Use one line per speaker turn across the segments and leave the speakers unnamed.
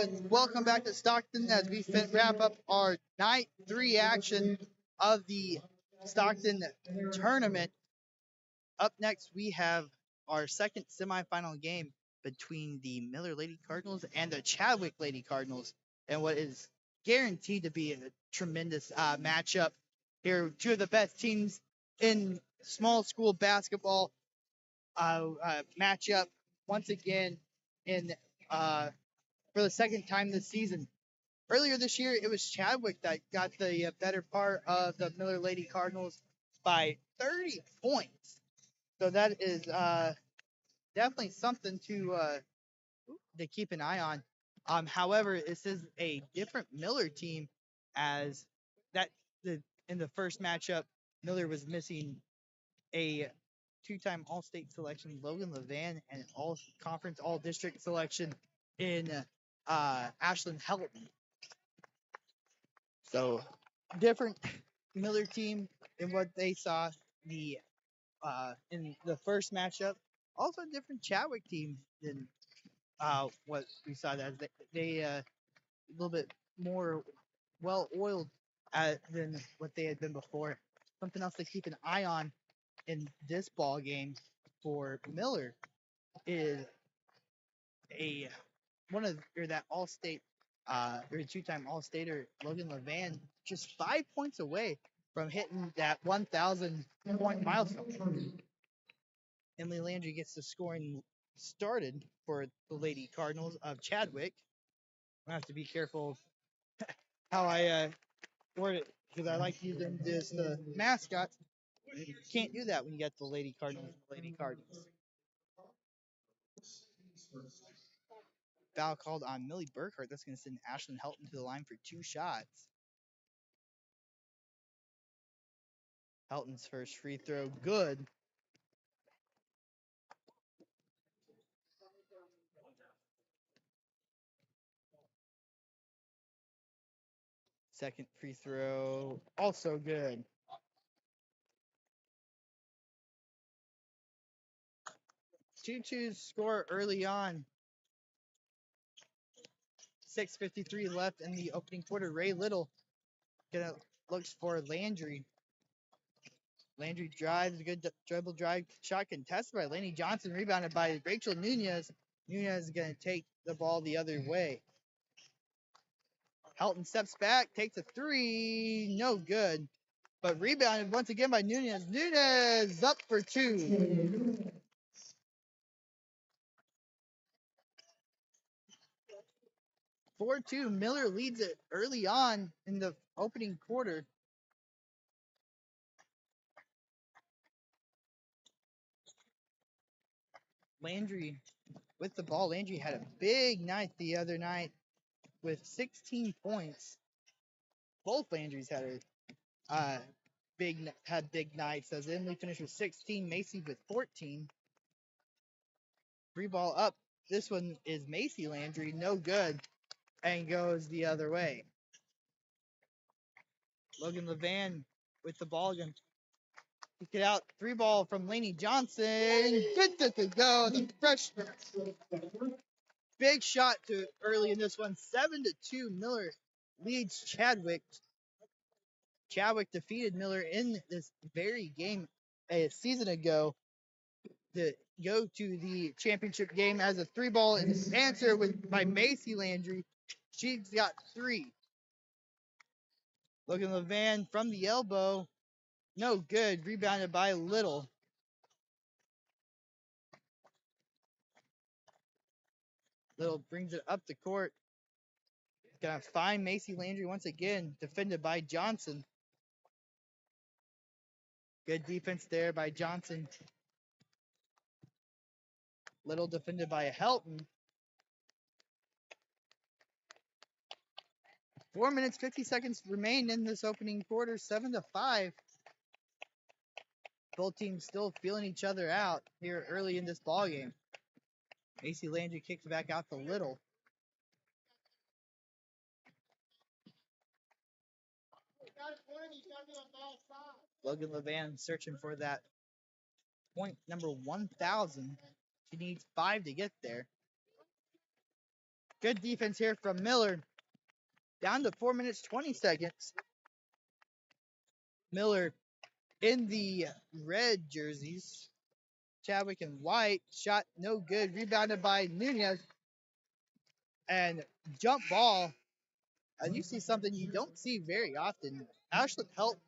and welcome back to Stockton as we wrap up our night 3 action of the Stockton Tournament. Up next, we have our second semifinal game between the Miller Lady Cardinals and the Chadwick Lady Cardinals, and what is guaranteed to be a tremendous matchup here. Two of the best teams in small school basketball matchup once again in for the second time this season. Earlier this year, it was Chadwick that got the better part of the Miller Lady Cardinals by 30 points. So that is definitely something to keep an eye on. However, this is a different Miller team, as that in the first matchup, Miller was missing a two-time All-State selection, Logan Levan, and an All-Conference, All-District selection in Ashlyn Helton. So different Miller team in what they saw in the first matchup. Also a different Chadwick team than what we saw. That they a little bit more well oiled than what they had been before. Something else to keep an eye on in this ball game for Miller is a one of or that All-State or two-time All-Stater Logan Levan just 5 points away from hitting that 1,000 point milestone. Emily Landry gets the scoring started for the Lady Cardinals of Chadwick. I have to be careful how I word it because I like using this the mascot. You can't do that when you get the Lady Cardinals and the Lady Cardinals. Foul called on Millie Burkhart. That's going to send Ashlyn Helton to the line for 2 shots. Helton's first free throw, good. Second free throw, also good. Two-2 score early on. 6:53 left in the opening quarter. Ray Little looks for Landry. Landry drives, a good dribble drive, shot contested by Laney Johnson, rebounded by Rachel Nunez. Nunez is going to take the ball the other way. Helton steps back, takes a 3, no good. But rebounded once again by Nunez. Nunez up for 2. 4-2. Miller leads it early on in the opening quarter. Landry with the ball. Landry had a big night the other night with 16 points. Both Landrys had big nights. As Emily finished with 16, Macy with 14. Free ball up. This one is Macy Landry, no good, and goes the other way. Logan Levan with the ball again. Kick it out. 3 ball from Laney Johnson. Good to go. The freshman. Big shot to early in this one. 7-2. Miller leads Chadwick. Chadwick defeated Miller in this very game a season ago to go to the championship game as a 3 ball answer by Macy Landry. She's got 3. Logan Levan from the elbow. No good. Rebounded by Little. Little brings it up the court. Gonna find Macy Landry once again. Defended by Johnson. Good defense there by Johnson. Little defended by Helton. 4 minutes, 50 seconds remain in this opening quarter. 7-5. Both teams still feeling each other out here early in this ball game. Macy Landry kicks back out to Little. Logan Levan searching for that point number 1,000. She needs 5 to get there. Good defense here from Miller. Down to 4 minutes 20 seconds. Miller in the red jerseys. Chadwick in white. Shot no good. Rebounded by Nunez. And jump ball. And you see something you don't see very often. Ashland help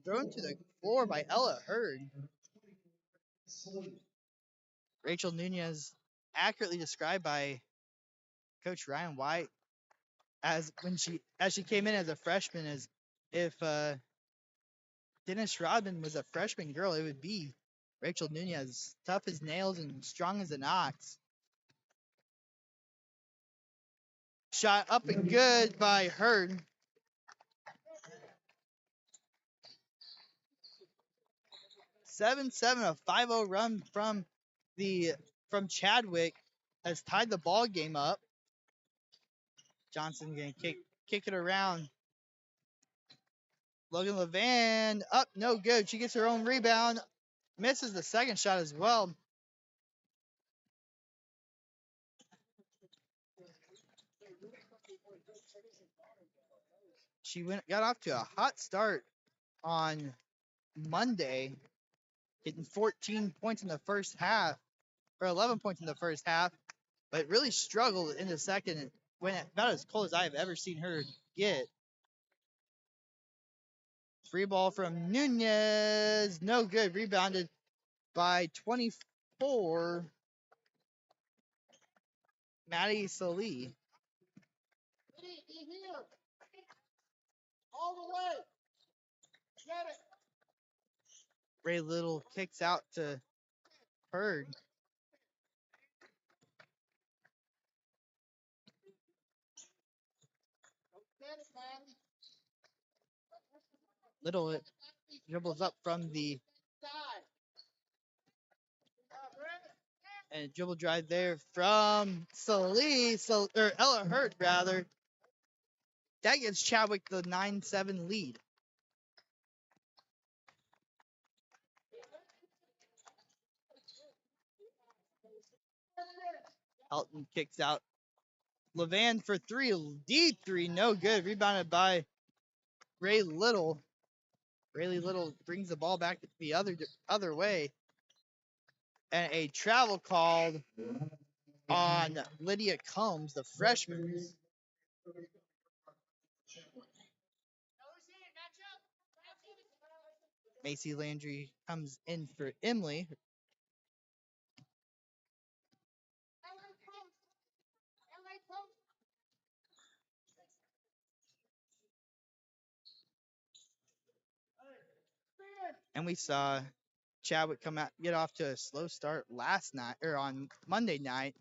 thrown to the floor by Ella Hurd. Rachel Nunez accurately described by Coach Ryan White as she came in as a freshman, as if Dennis Rodman was a freshman girl, it would be Rachel Nunez, tough as nails and strong as an ox. Shot up and good by Hurd. 7-7, a 5-0 run from Chadwick has tied the ball game up. Johnson gonna kick it around. Logan Levan up, no good. She gets her own rebound, misses the second shot as well. She got off to a hot start on Monday, hitting 14 points in the first half, or 11 points in the first half, but really struggled in the second and went about as cold as I've ever seen her get. Free ball from Nunez, no good. Rebounded by 24, Maddie Salee. All the way. Get it. Ray Little kicks out to Hurd. Little dribbles up from the and dribble drive there from Salee, or Ella Hurd rather. That gives Chadwick the 9-7 lead. Elton kicks out. Levan for three, deep three, no good. Rebounded by Ray Little. Ray Little brings the ball back the other way. And a travel called on Lydia Combs, the freshman. Macy Landry comes in for Emily. And we saw Chadwick get off to a slow start last night, or on Monday night.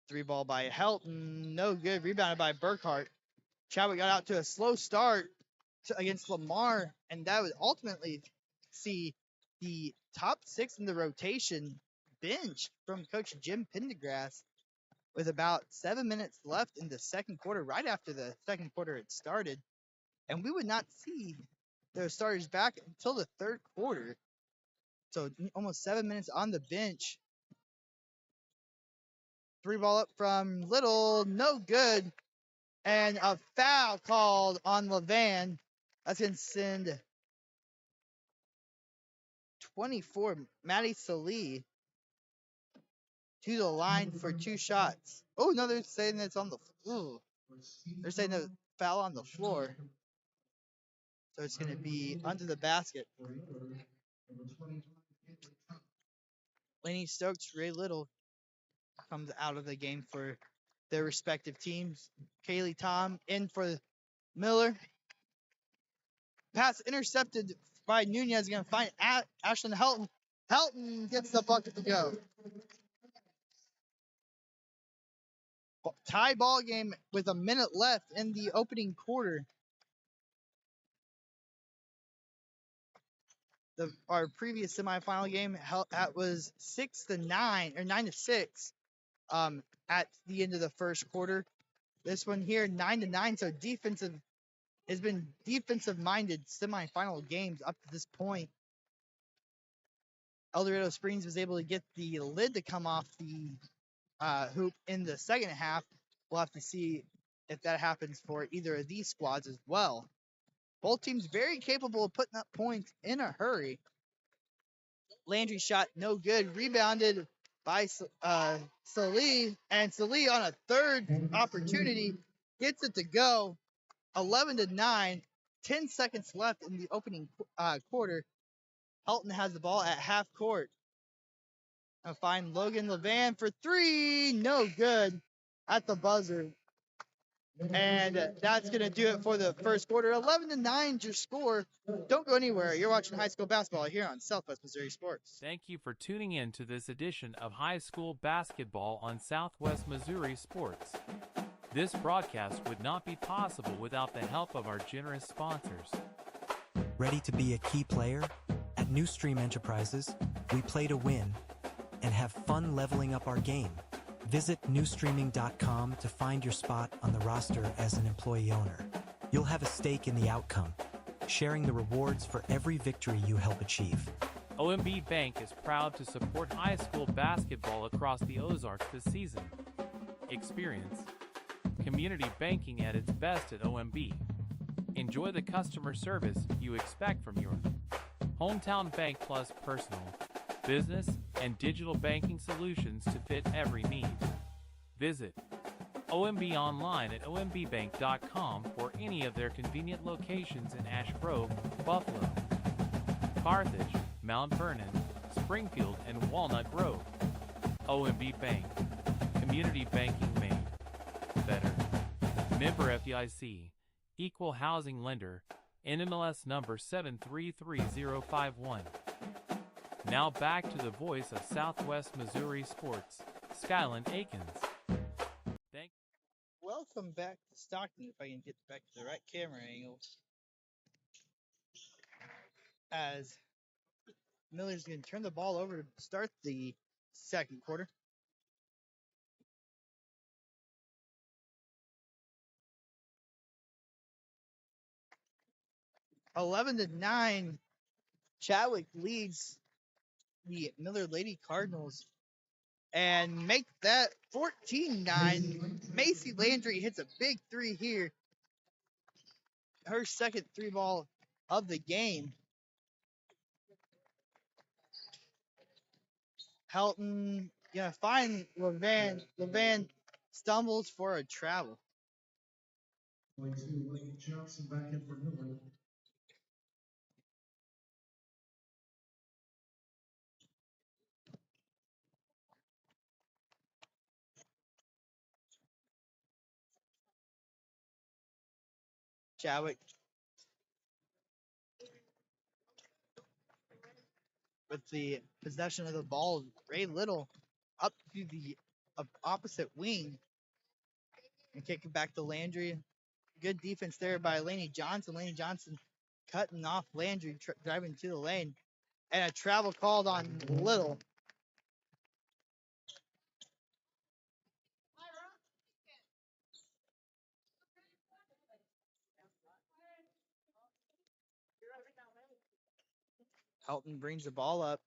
Three ball by Helton, no good. Rebounded by Burkhart. Chadwick got out to a slow start against Lamar, and that would ultimately see the top six in the rotation benched from Coach Jim Pendergrass with about 7 minutes left in the second quarter, right after the second quarter had started. And we would not see those starters back until the third quarter. So almost 7 minutes on the bench. Three ball up from Little, no good. And a foul called on Levan. That's going to send 24, Maddie Salee, to the line for two shots. Oh, no, they're saying it's on the floor. They're saying the foul on the floor. So it's going to be under the basket. Laney Stokes, Ray Little comes out of the game for their respective teams. Kaylee Tom in for Miller. Pass intercepted by Nunez. Going to find Ashlyn Helton. Helton gets the bucket to go. Tie ball game with a minute left in the opening quarter. Our previous semifinal game that was 6-9 or 9-6 at the end of the first quarter. This one here 9-9. So has been defensive minded semifinal games up to this point. El Dorado Springs was able to get the lid to come off the hoop in the second half. We'll have to see if that happens for either of these squads as well. Both teams very capable of putting up points in a hurry. Landry shot no good, rebounded by Salih, and Salih on a third opportunity gets it to go. 11-9, 10 seconds left in the opening quarter. Helton has the ball at half court. I'll find Logan Levan for three, no good at the buzzer. And that's going to do it for the first quarter. 11-9 your score. Don't go anywhere. You're watching high school basketball here on Southwest Missouri Sports.
Thank you for tuning in to this edition of High School Basketball on Southwest Missouri Sports. This broadcast would not be possible without the help of our generous sponsors.
Ready to be a key player? At New Stream Enterprises, we play to win and have fun leveling up our game. Visit newstreaming.com to find your spot on the roster as an employee owner. You'll have a stake in the outcome, sharing the rewards for every victory you help achieve.
OMB Bank is proud to support high school basketball across the Ozarks this season. Experience community banking at its best at OMB. Enjoy the customer service you expect from your hometown bank, plus personal, business, and digital banking solutions to fit every need. Visit OMB online at ombbank.com for any of their convenient locations in Ash Grove, Buffalo, Carthage, Mount Vernon, Springfield, and Walnut Grove. OMB Bank. Community banking made better. Member FDIC. Equal housing lender. NMLS number 733051. Now back to the voice of Southwest Missouri Sports, Skyland Akins.
Welcome back to Stockton, if I can get back to the right camera angle. As Miller's going to turn the ball over to start the second quarter. (11-9), Chadwick leads the Miller Lady Cardinals and make that 14-9. Macy Landry hits a big three here. Her second three ball of the game. Helton gonna find Levan. Levan stumbles for a travel.
Johnson back in for Miller.
Chadwick with the possession of the ball. Ray Little up to the opposite wing and kick it back to Landry. Good defense there by Laney Johnson. Laney Johnson cutting off Landry, driving to the lane. And a travel called on Little. Helton brings the ball up.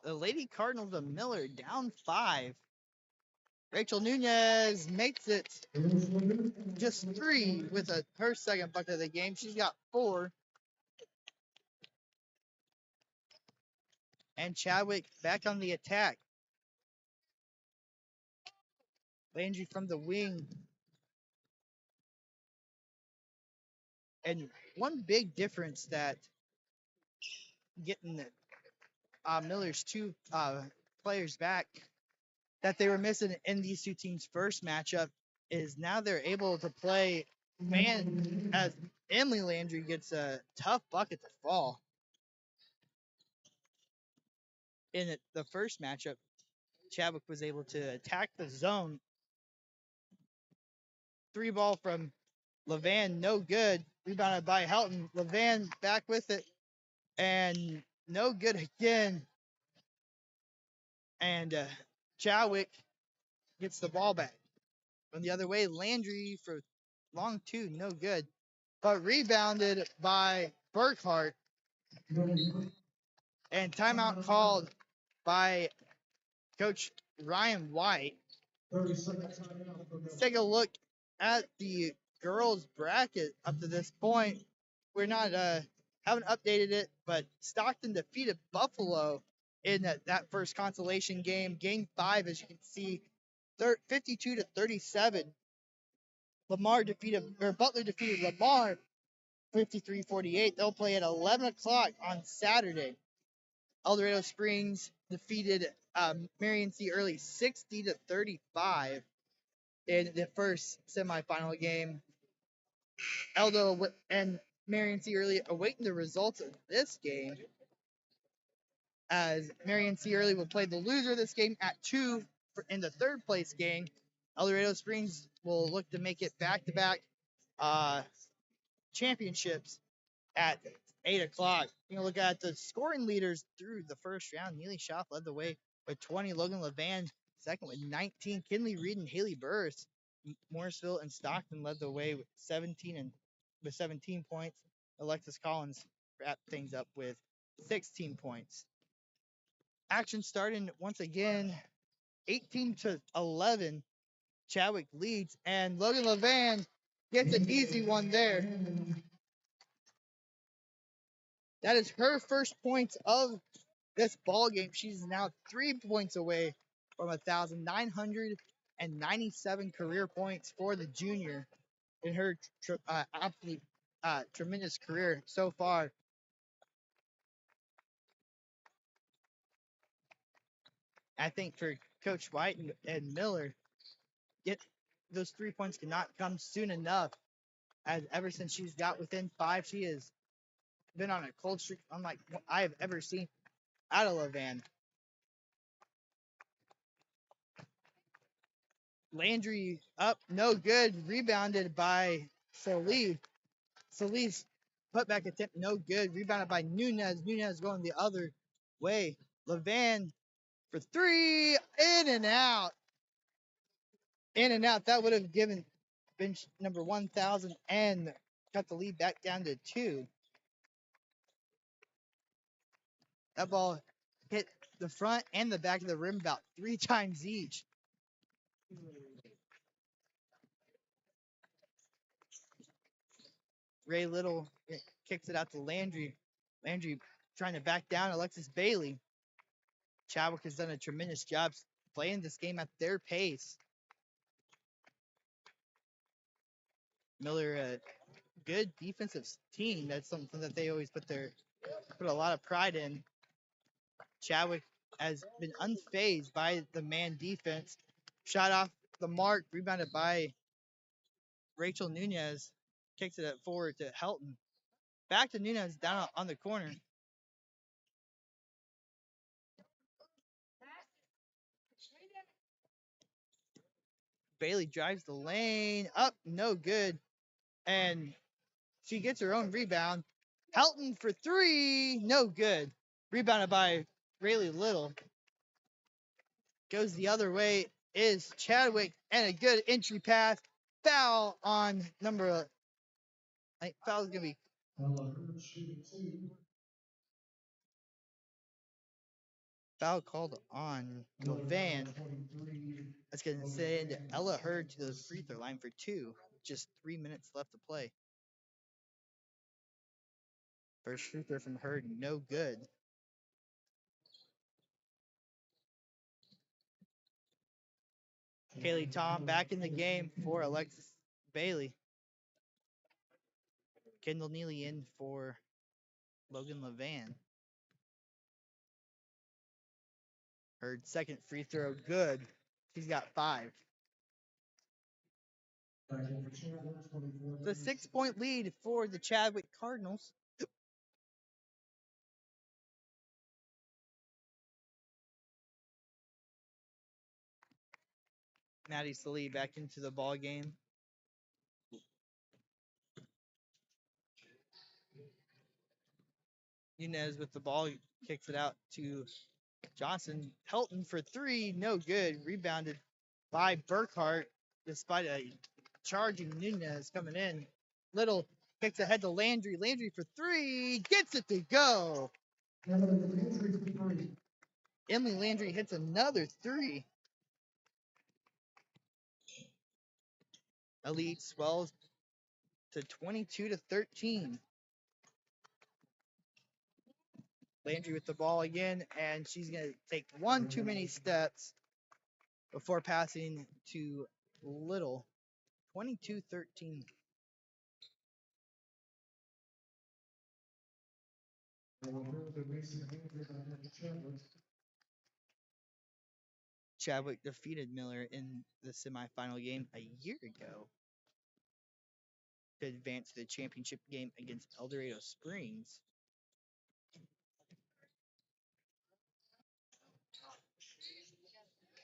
The Lady Cardinals of Miller down 5. Rachel Nunez makes it just 3 with her second bucket of the game. She's got 4. And Chadwick back on the attack. Landry from the wing. And one big difference that getting Miller's two players back that they were missing in these two teams' first matchup is now they're able to play man as Emily Landry gets a tough bucket to fall. In the first matchup, Chadwick was able to attack the zone. 3 ball from Levan, no good. Rebounded by Helton. Levan back with it. And no good again. And Chadwick gets the ball back. From the other way, Landry for long 2, no good. But rebounded by Burkhart. And timeout called by Coach Ryan White.
30-second timeout for
Let's
Miller.
take a look at the girls bracket up to this point. We're not haven't updated it, but Stockton defeated Buffalo in that first consolation game, game 5, as you can see, 52-37. Butler defeated Lamar 53-48. They'll play at 11 o'clock on Saturday. El Dorado Springs defeated Marion C. Early 60-35 in the first semifinal game. Eldo and Marion C. Early awaiting the results of this game, as Marion C. Early will play the loser of this game at 2 in the third place game. El Dorado Springs will look to make it back-to-back championships at 8 o'clock. You know, look at the scoring leaders through the first round. Neely Schaff led the way with 20. Logan Levan second with 19. Kinley Reed and Haley Burris. Morrisville and Stockton led the way with 17 points. Alexis Collins wrapped things up with 16 points. Action starting once again, 18-11. Chadwick leads, and Logan Levan gets an easy one there. That is her first points of this ball game. She's now 3 points away from 1,997 career points for the junior in her absolute tremendous career so far. I think for Coach White and Miller, those 3 points cannot come soon enough. As ever since she's got within 5, she has been on a cold streak unlike I have ever seen out of Levan. Landry up, no good. Rebounded by Salih. Salih's putback attempt, no good. Rebounded by Nunez. Nunez going the other way. Levan for 3, in and out. In and out. That would have given bench number 1,000 and cut the lead back down to 2. That ball hit the front and the back of the rim about 3 times each. Ray Little kicks it out to Landry. Landry trying to back down Alexis Bailey. Chadwick has done a tremendous job playing this game at their pace. Miller, a good defensive team. That's something that they always put a lot of pride in. Chadwick has been unfazed by the man defense. Shot off the mark, rebounded by Rachel Nunez. Kicks it forward to Helton. Back to Nunez down on the corner. Bailey drives the lane. Up, no good. And she gets her own rebound. Helton for 3, no good. Rebounded by Rayleigh Little. Goes the other way is Chadwick, and a good entry pass. Foul on number, I think foul is going to be foul called on Levan. That's going to send Ella Hurd to the free throw line for 2. Just 3 minutes left to play. First free throw from Hurd, no good. Kaylee Tom back in the game for Alexis Bailey. Kendall Neely in for Logan Levan. Her second free throw, good. She's got 5. The 6-point lead for the Chadwick Cardinals. Maddie Salih back into the ball game. Nunez with the ball, kicks it out to Johnson. Helton for 3, no good. Rebounded by Burkhart, despite a charging Nunez coming in. Little kicks ahead to Landry. Landry for 3, gets it to go. Emily Landry hits another 3. lead swells to 22-13. Landry with the ball again, and she's going to take one too many steps before passing to Little. 22-13. Chadwick defeated Miller in the semifinal game a year ago to advance to the championship game against El Dorado Springs.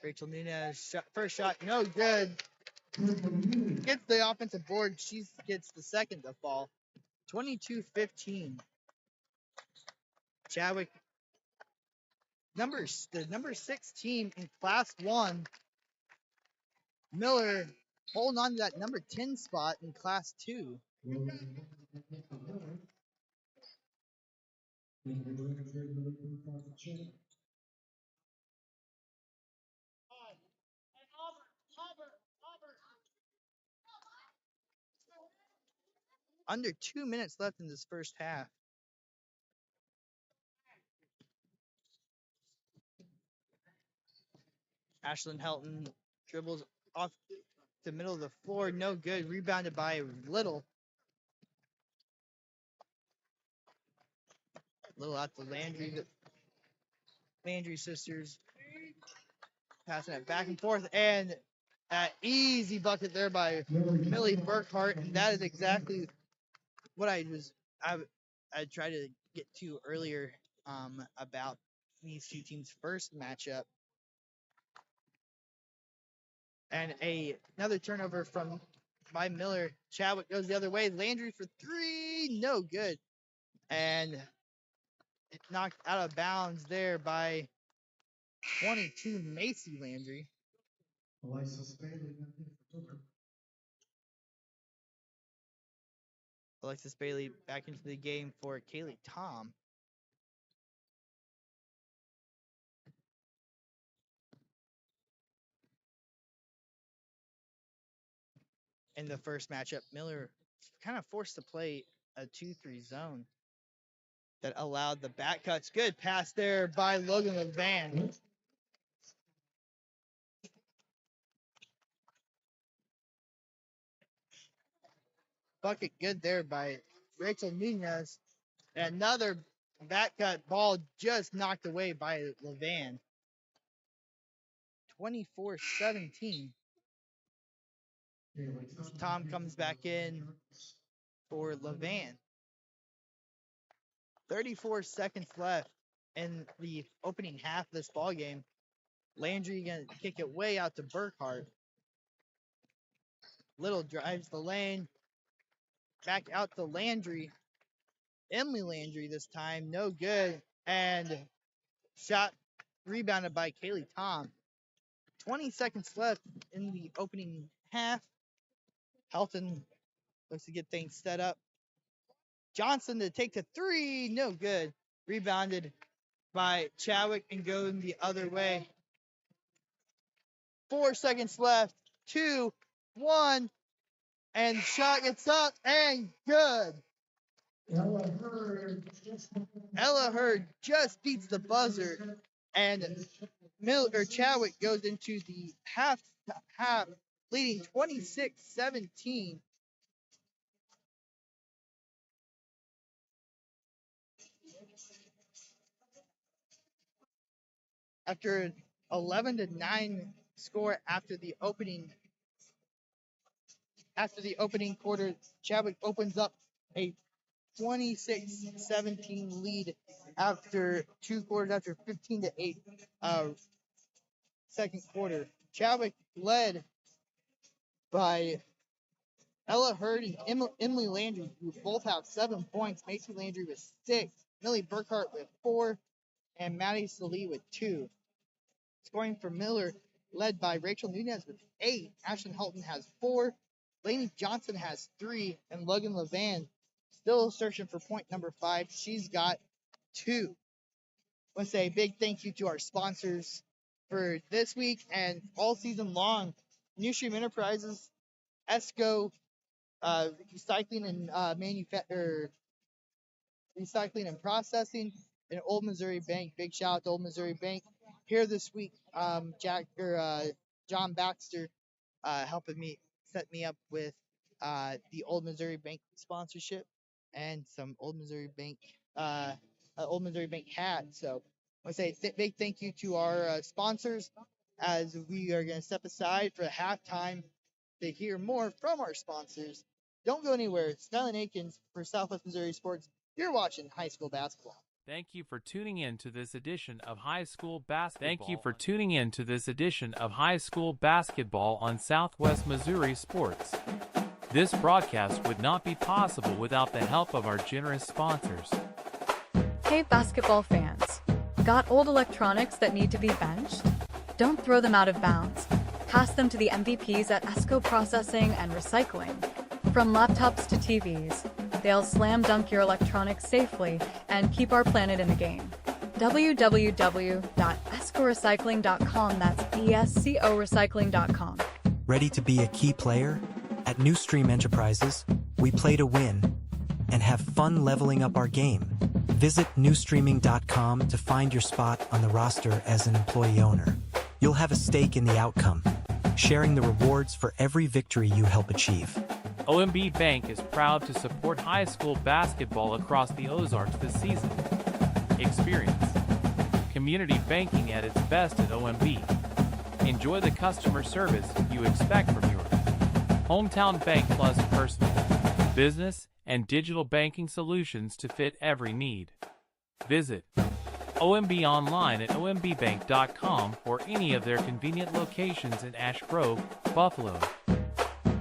Rachel Nunez, first shot, no good. Gets the offensive board. She gets the second to fall. 22-15. Chadwick, the number 6 team in Class 1. Miller holding on to that number 10 spot in Class 2. Under 2 minutes left in this first half. Ashlyn Helton dribbles off the middle of the floor. No good. Rebounded by Little. Little out to Landry. The Landry sisters passing it back and forth. And an easy bucket there by Millie Burkhart. And that is exactly what I tried to get to earlier about these two teams' first matchup. And another turnover by Miller. Chadwick goes the other way. Landry for three, no good. And it knocked out of bounds there by 22 Macy Landry. Alexis Bailey back into the game for Kaylee Tom. In the first matchup, Miller kind of forced to play a 2-3 zone that allowed the back cuts. Good pass there by Logan LeVan. Bucket good there by Rachel Nunez. And another back cut ball just knocked away by LeVan. 24-17. Tom comes back in for LeVan. 34 seconds left in the opening half of this ball game. Landry gonna kick it way out to Burkhart. Little drives the lane. Back out to Landry. Emily Landry this time, no good. And shot rebounded by Kaylee Tom. 20 seconds left in the opening half. Helton looks to get things set up. Johnson to take the three, no good. Rebounded by Chadwick and going the other way. 4 seconds left. 2, 1, and shot gets up and good. Ella Hurd just beats the buzzer, and Chadwick goes into the half leading 26-17. After an 11-9 score after the opening quarter, Chadwick opens up a 26-17 lead after 2 quarters, after 15-8 second quarter. Chadwick led by Ella Hurd and Emily Landry, who both have 7 points. Macy Landry with 6, Millie Burkhart with 4, and Maddie Salee with 2. Scoring for Miller, led by Rachel Nunez with 8. Ashton Helton has 4. Lainey Johnson has 3. And Logan LeVan still searching for point number 5. She's got 2. I want to say a big thank you to our sponsors for this week and all season long. New Stream Enterprises, ESCO recycling and recycling and processing, and Old Missouri Bank. Big shout out to Old Missouri Bank. Here this week, John Baxter helping me set me up with the Old Missouri Bank sponsorship and some Old Missouri Bank hat. So I want to say big thank you to our sponsors as we are going to step aside for halftime to hear more from our sponsors. Don't go anywhere. It's Skyline Akins for Southwest Missouri Sports. You're watching high school basketball.
Thank you for tuning in to this edition of High School Basketball. Thank you for tuning in to this edition of High School Basketball on Southwest Missouri Sports. This broadcast would not be possible without the help of our generous sponsors.
Hey basketball fans. Got old electronics that need to be benched? Don't throw them out of bounds. Pass them to the MVPs at ESCO Processing and Recycling. From laptops to TVs, they'll slam dunk your electronics safely and keep our planet in the game. www.escorecycling.com, that's ESCO-recycling.com.
Ready to be a key player? At New Stream Enterprises, we play to win and have fun leveling up our game. Visit newstreaming.com to find your spot on the roster as an employee owner. You'll have a stake in the outcome, sharing the rewards for every victory you help achieve.
OMB Bank is proud to support high school basketball across the Ozarks this season. Experience community banking at its best at OMB. Enjoy the customer service you expect from your hometown bank, plus personal, business, and digital banking solutions to fit every need. Visit OMB online at ombbank.com or any of their convenient locations in Ash Grove, Buffalo,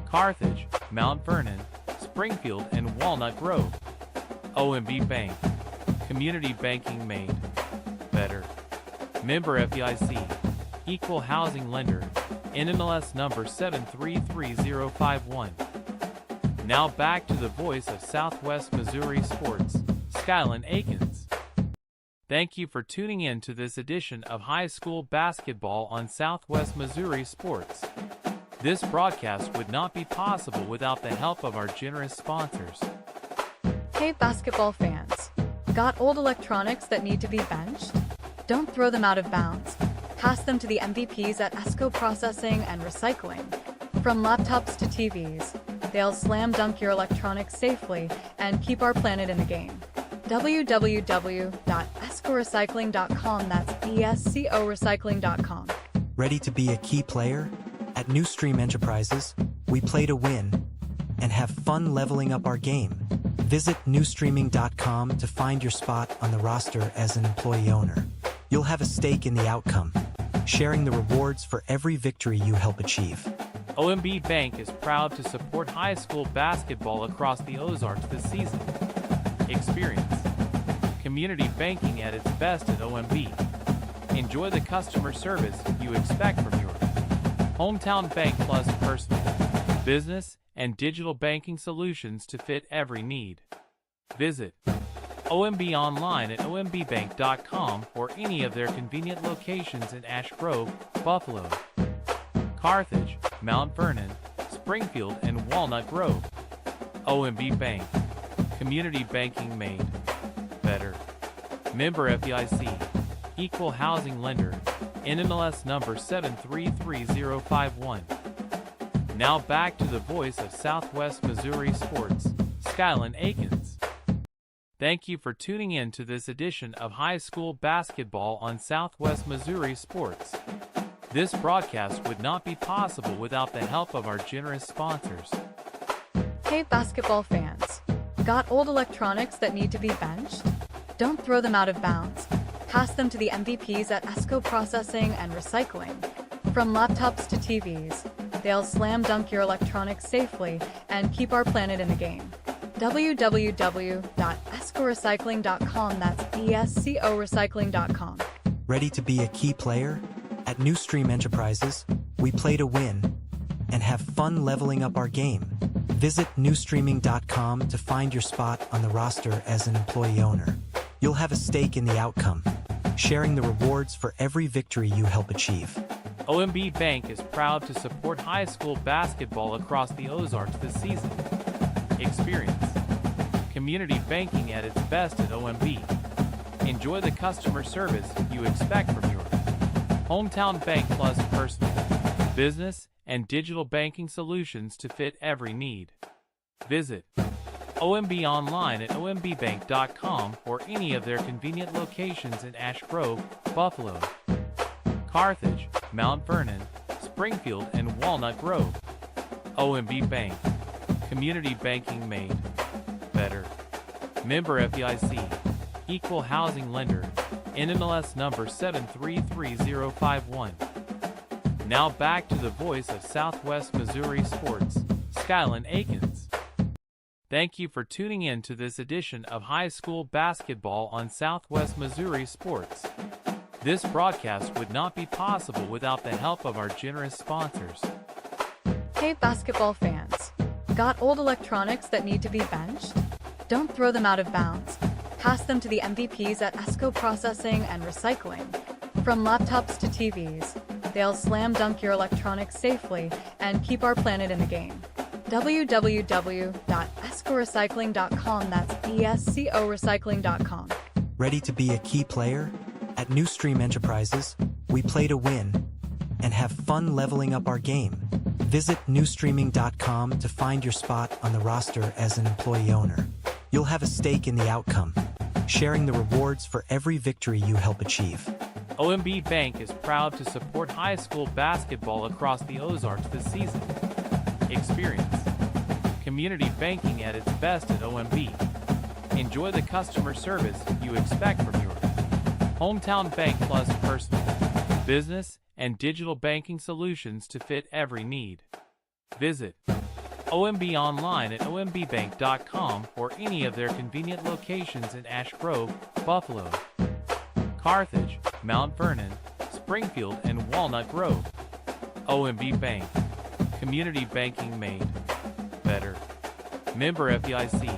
Carthage, Mount Vernon, Springfield, and Walnut Grove. OMB Bank. Community banking made better. Member FDIC. Equal housing lender. NMLS number 733051. Now back to the voice of Southwest Missouri Sports, Skyline Akins. Thank you for tuning in to this edition of High School Basketball on Southwest Missouri Sports. This broadcast would not be possible without the help of our generous sponsors.
Hey basketball fans. Got old electronics that need to be benched? Don't throw them out of bounds. Pass them to the MVPs at ESCO Processing and Recycling. From laptops to TVs, they'll slam dunk your electronics safely and keep our planet in the game. www.escorecycling.com, that's ESCO-recycling.com.
Ready to be a key player? At New Stream Enterprises, we play to win and have fun leveling up our game. Visit newstreaming.com to find your spot on the roster as an employee owner. You'll have a stake in the outcome, sharing the rewards for every victory you help achieve.
OMB Bank is proud to support high school basketball across the Ozarks this season. Experience community banking at its best at OMB. Enjoy the customer service you expect from your hometown bank, plus personal, business, and digital banking solutions to fit every need. Visit OMB online at ombbank.com or any of their convenient locations in Ash Grove, Buffalo, Carthage, Mount Vernon, Springfield, and Walnut Grove. OMB Bank. Community banking made better. Member FDIC. Equal housing lender. NMLS number 733051. Now back to the voice of Southwest Missouri Sports, Skyline Akins. Thank you for tuning in to this edition of High School Basketball on Southwest Missouri Sports. This broadcast would not be possible without the help of our generous sponsors.
Hey basketball fans. Got old electronics that need to be benched? Don't throw them out of bounds. Pass them to the MVPs at ESCO Processing and Recycling. From laptops to TVs, they'll slam dunk your electronics safely and keep our planet in the game. www.escorecycling.com, that's ESCO-recycling.com.
Ready to be a key player? At New Stream Enterprises, we play to win and have fun leveling up our game. Visit newstreaming.com to find your spot on the roster as an employee owner. You'll have a stake in the outcome, sharing the rewards for every victory you help achieve.
OMB Bank is proud to support high school basketball across the Ozarks this season. Experience community banking at its best at OMB. Enjoy the customer service you expect from your hometown bank, plus personal, business, and digital banking solutions to fit every need. Visit OMB online at ombbank.com or any of their convenient locations in Ash Grove, Buffalo, Carthage, Mount Vernon, Springfield, and Walnut Grove. OMB Bank. Community banking made better. Member FDIC. Equal housing lender. NMLS number 733051. Now back to the voice of Southwest Missouri Sports, Skylan Akins. Thank you for tuning in to this edition of High School Basketball on Southwest Missouri Sports. This broadcast would not be possible without the help of our generous sponsors.
Hey basketball fans. Got old electronics that need to be benched? Don't throw them out of bounds. Pass them to the MVPs at ESCO Processing and Recycling. From laptops to TVs, they'll slam dunk your electronics safely and keep our planet in the game. www.escorecycling.com, that's ESCO recycling.com.
Ready to be a key player? At New Stream Enterprises, we play to win and have fun leveling up our game. Visit newstreaming.com to find your spot on the roster as an employee owner. You'll have a stake in the outcome, sharing the rewards for every victory you help achieve.
OMB Bank is proud to support high school basketball across the Ozarks this season. Experience community banking at its best at OMB. Enjoy the customer service you expect from your hometown bank, plus personal, business, and digital banking solutions to fit every need. Visit OMB online at ombbank.com or any of their convenient locations in Ash Grove, Buffalo, Carthage, Mount Vernon, Springfield, and Walnut Grove. OMB Bank. Community banking made better. Member FDIC.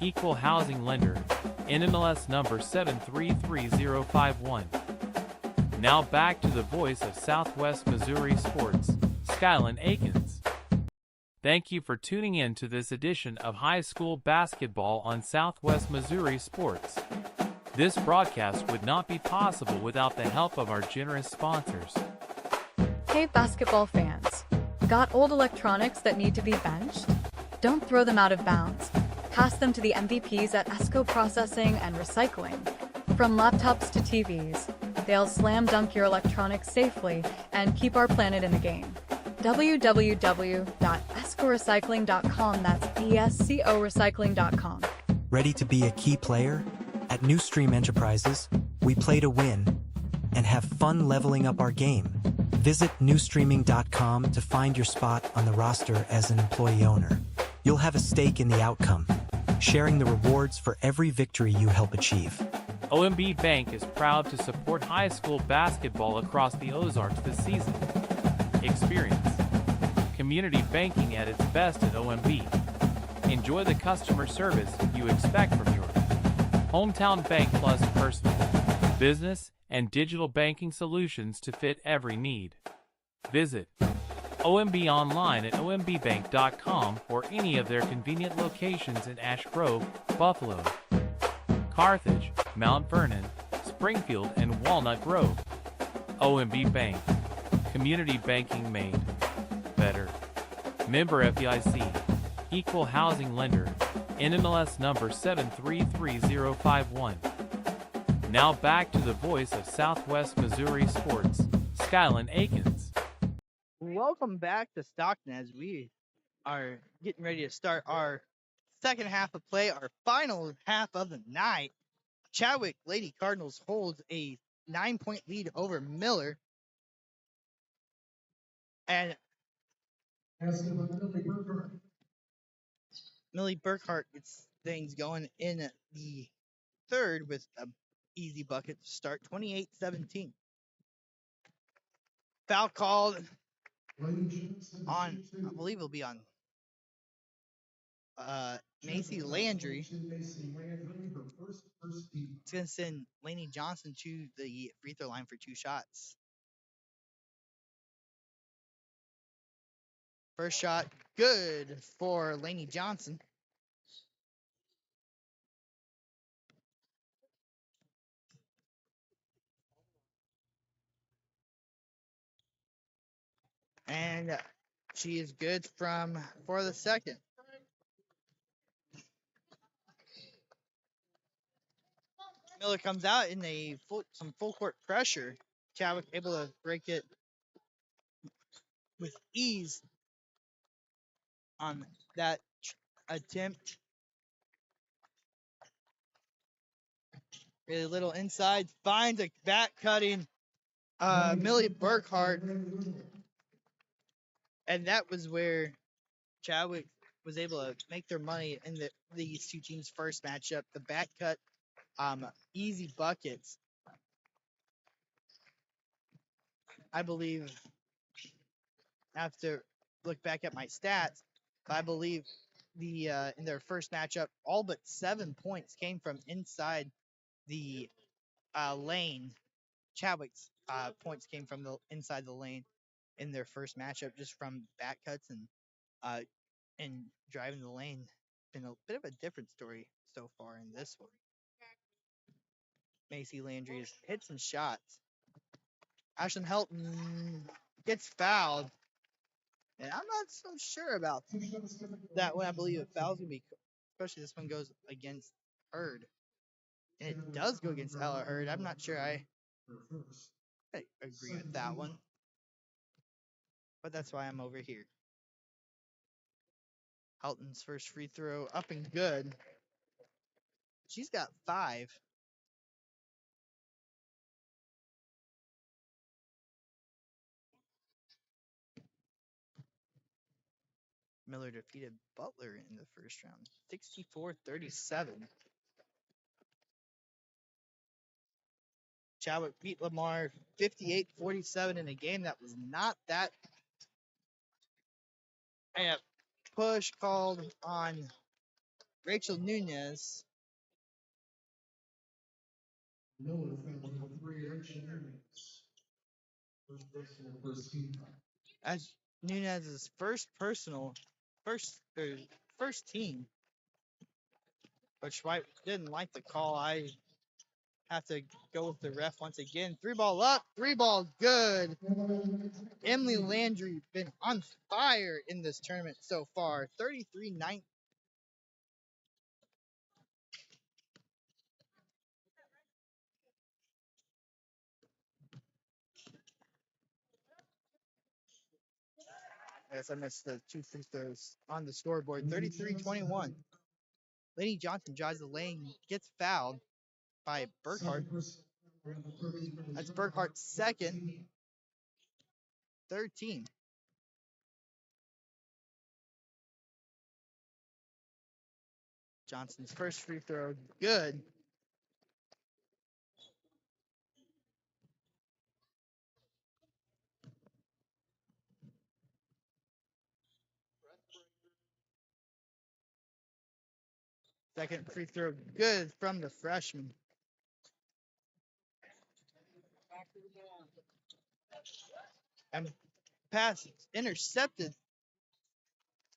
Equal housing lender. NMLS number 733051. Now back to the voice of Southwest Missouri Sports, Skylan Akins. Thank you for tuning in to this edition of High School Basketball on Southwest Missouri Sports. This broadcast would not be possible without the help of our generous sponsors.
Hey basketball fans. Got old electronics that need to be benched? Don't throw them out of bounds. Pass them to the MVPs at ESCO Processing and Recycling. From laptops to TVs, they'll slam dunk your electronics safely and keep our planet in the game. www.escorecycling.com, that's ESCO recycling.com.
Ready to be a key player? At New Stream Enterprises, we play to win and have fun leveling up our game. Visit newstreaming.com to find your spot on the roster as an employee owner. You'll have a stake in the outcome, sharing the rewards for every victory you help achieve.
OMB Bank is proud to support high school basketball across the Ozarks this season. Experience community banking at its best at OMB. Enjoy the customer service you expect from your hometown bank, plus personal, business, and digital banking solutions to fit every need. Visit OMB online at ombbank.com or any of their convenient locations in Ash Grove, Buffalo, Carthage, Mount Vernon, Springfield, and Walnut Grove. OMB Bank. Community banking made better. Member FDIC. Equal housing lender. NMLS number 733051. Now back to the voice of Southwest Missouri Sports, Skylan Akins.
Welcome back to Stockton as we are getting ready to start our second half of play, our final half of the night. Chadwick Lady Cardinals holds a 9-point lead over Miller. And Millie Burkhart gets things going in the third with an easy bucket to start, 28-17. Foul called on, I believe it'll be on Macy Landry. It's going to send Lainey Johnson to the free throw line for 2 shots. First shot, good for Lainey Johnson. And she is good for the second. Miller comes out in some full court pressure. Chadwick able to break it with ease on that attempt. Really little inside, finds a back cutting Millie Burkhart, and that was where Chadwick was able to make their money in these two teams' first matchup. The back cut, easy buckets. I believe, I have to look back at my stats, but I believe in their first matchup, all but 7 points came from inside the lane. Chadwick's points came from the inside the lane in their first matchup, just from back cuts and driving the lane. Been a bit of a different story so far in this one. Macy Landry has hit some shots. Ashlyn Helton gets fouled, and I'm not so sure about that one. I believe a foul's gonna be, especially this one goes against Hurd, and it does go against Ella Hurd. I'm not sure I agree with that one, but that's why I'm over here. Helton's first free throw up and good. She's got 5. Miller defeated Butler in the first round, 64-37. Chadwick beat Lamar 58-47 in a game that was not that. And push called on Rachel Nunez.
Miller found number 3, Rachel Nunez. First personal, first team.
As Nunez's first team, which White didn't like the call. I have to go with the ref once again. 3 ball up, 3 ball good. Emily Landry been on fire in this tournament so far. 33-19. Yes, I missed the 2 free throws on the scoreboard. 33-21. Lady Johnson drives the lane, gets fouled by Burkhart. That's Burkhart's second, 13. Johnson's first free throw, good. Second free throw, good from the freshman. And pass intercepted.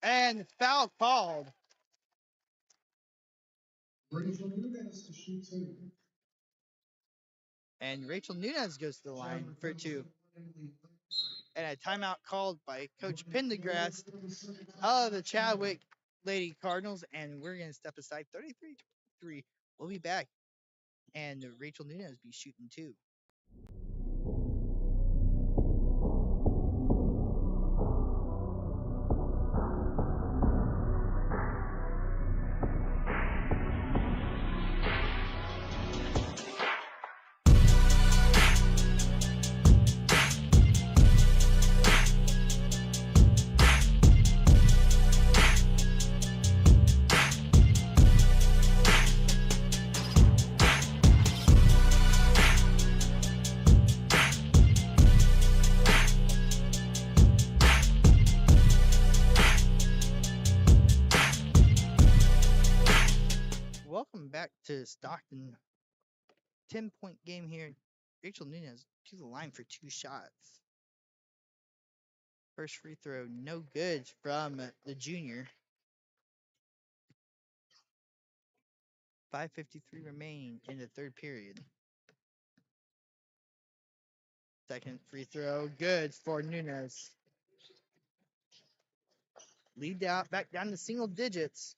And foul called.
Rachel Nunez to shoot 2.
And Rachel Nunez goes to the line for 2. And a timeout called by Coach Pendergrass of the Chadwick Lady Cardinals. And we're going to step aside 33-23. We'll be back. And Rachel Nunez be shooting 2. Welcome back to Stockton. 10-point game here. Rachel Nunez to the line for 2 shots. First free throw, no good from the junior. 5:53 remaining in the third period. Second free throw, good for Nunez. Lead out back down to single digits.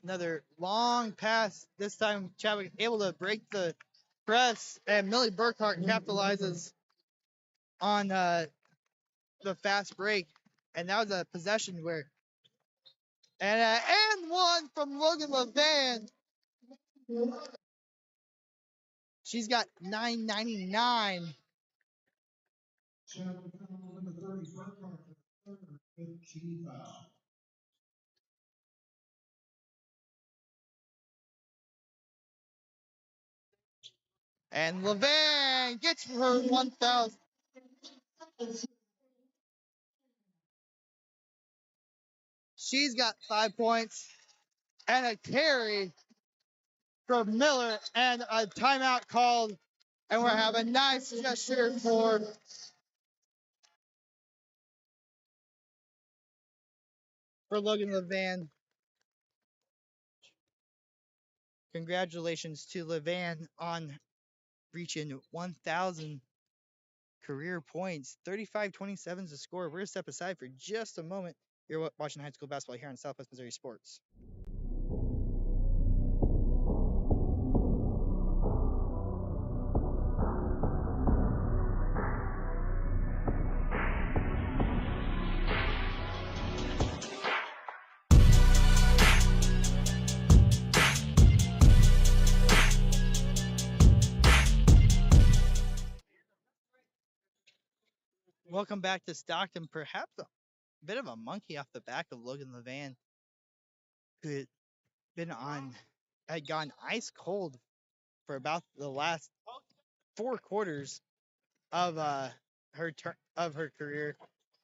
Another long pass. This time Chadwick able to break the press, and Millie Burkhart capitalizes on the fast break. And that was a possession where and one from Logan Levan. She's got 9.99.
Chadwick foul number 30, Burkhart, third 15 foul.
And Levan gets her 1,000. She's got 5 points and a carry from Miller and a timeout called. And we're having a nice gesture for Logan Levan. Congratulations to Levan on reaching 1,000 career points. 35-27 is the score. We're going to step aside for just a moment. You're watching high school basketball here on Southwest Missouri Sports. Welcome back to Stockton. Perhaps a bit of a monkey off the back of Logan Levan, who had gone ice cold for about the last 4 quarters of her career,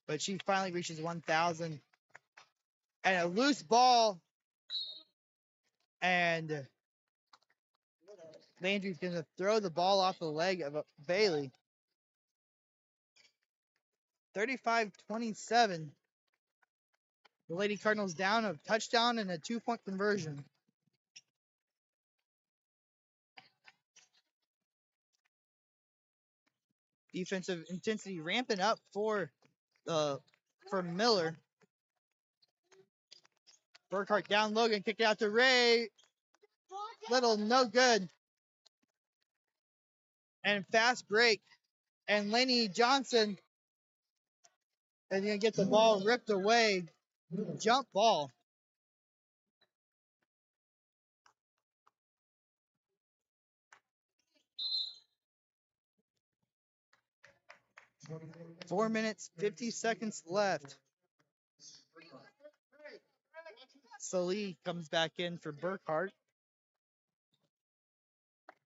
but she finally reaches 1,000 and a loose ball, and Landry's gonna throw the ball off the leg of Bailey. 35-27. The Lady Cardinals down a touchdown and a 2-point conversion. Defensive intensity ramping up for Miller. Burkhart down Logan, kick it out to Ray. Little, no good. And fast break. And Lainey Johnson is going to get the ball ripped away. Jump ball. Four minutes, 50 seconds left. Salee comes back in for Burkhart.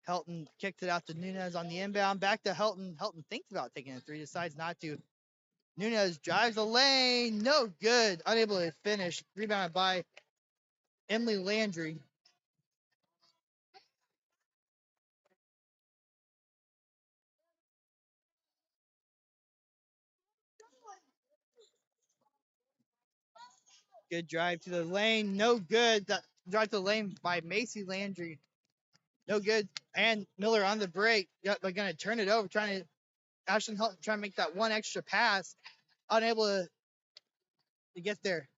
Helton kicked it out to Nunez on the inbound. Back to Helton. Helton thinks about taking a three, decides not to. Nunez drives the lane. No good. Unable to finish. Rebounded by Emily Landry. Good drive to the lane. No good. That drive to the lane by Macy Landry. No good. And Miller on the break. They're going to turn it over. Ashlyn Helton trying to make that one extra pass. Unable to get there.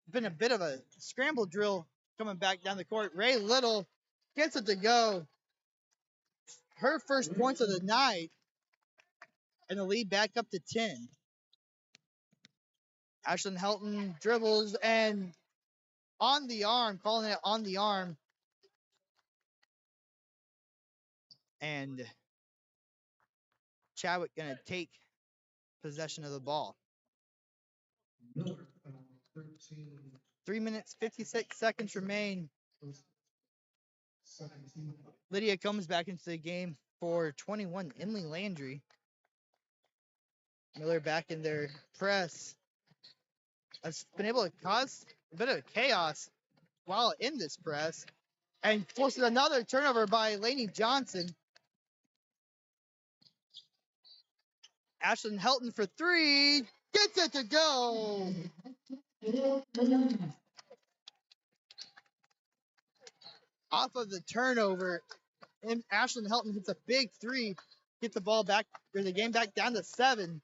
Been a bit of a scramble drill coming back down the court. Ray Little gets it to go. Her first points of the night. And the lead back up to 10. Ashlyn Helton dribbles and on the arm, calling it on the arm. And Chadwick going to take possession of the ball. 3 minutes, 56 seconds remain. Lydia comes back into the game for 21, Emily Landry. Miller back in their press. Has been able to cause a bit of chaos while in this press. And forces another turnover by Lainey Johnson. Ashlyn Helton for three. Gets it to go. Off of the turnover, and Ashlyn Helton hits a big three. Get the ball back, or the game back down to 7.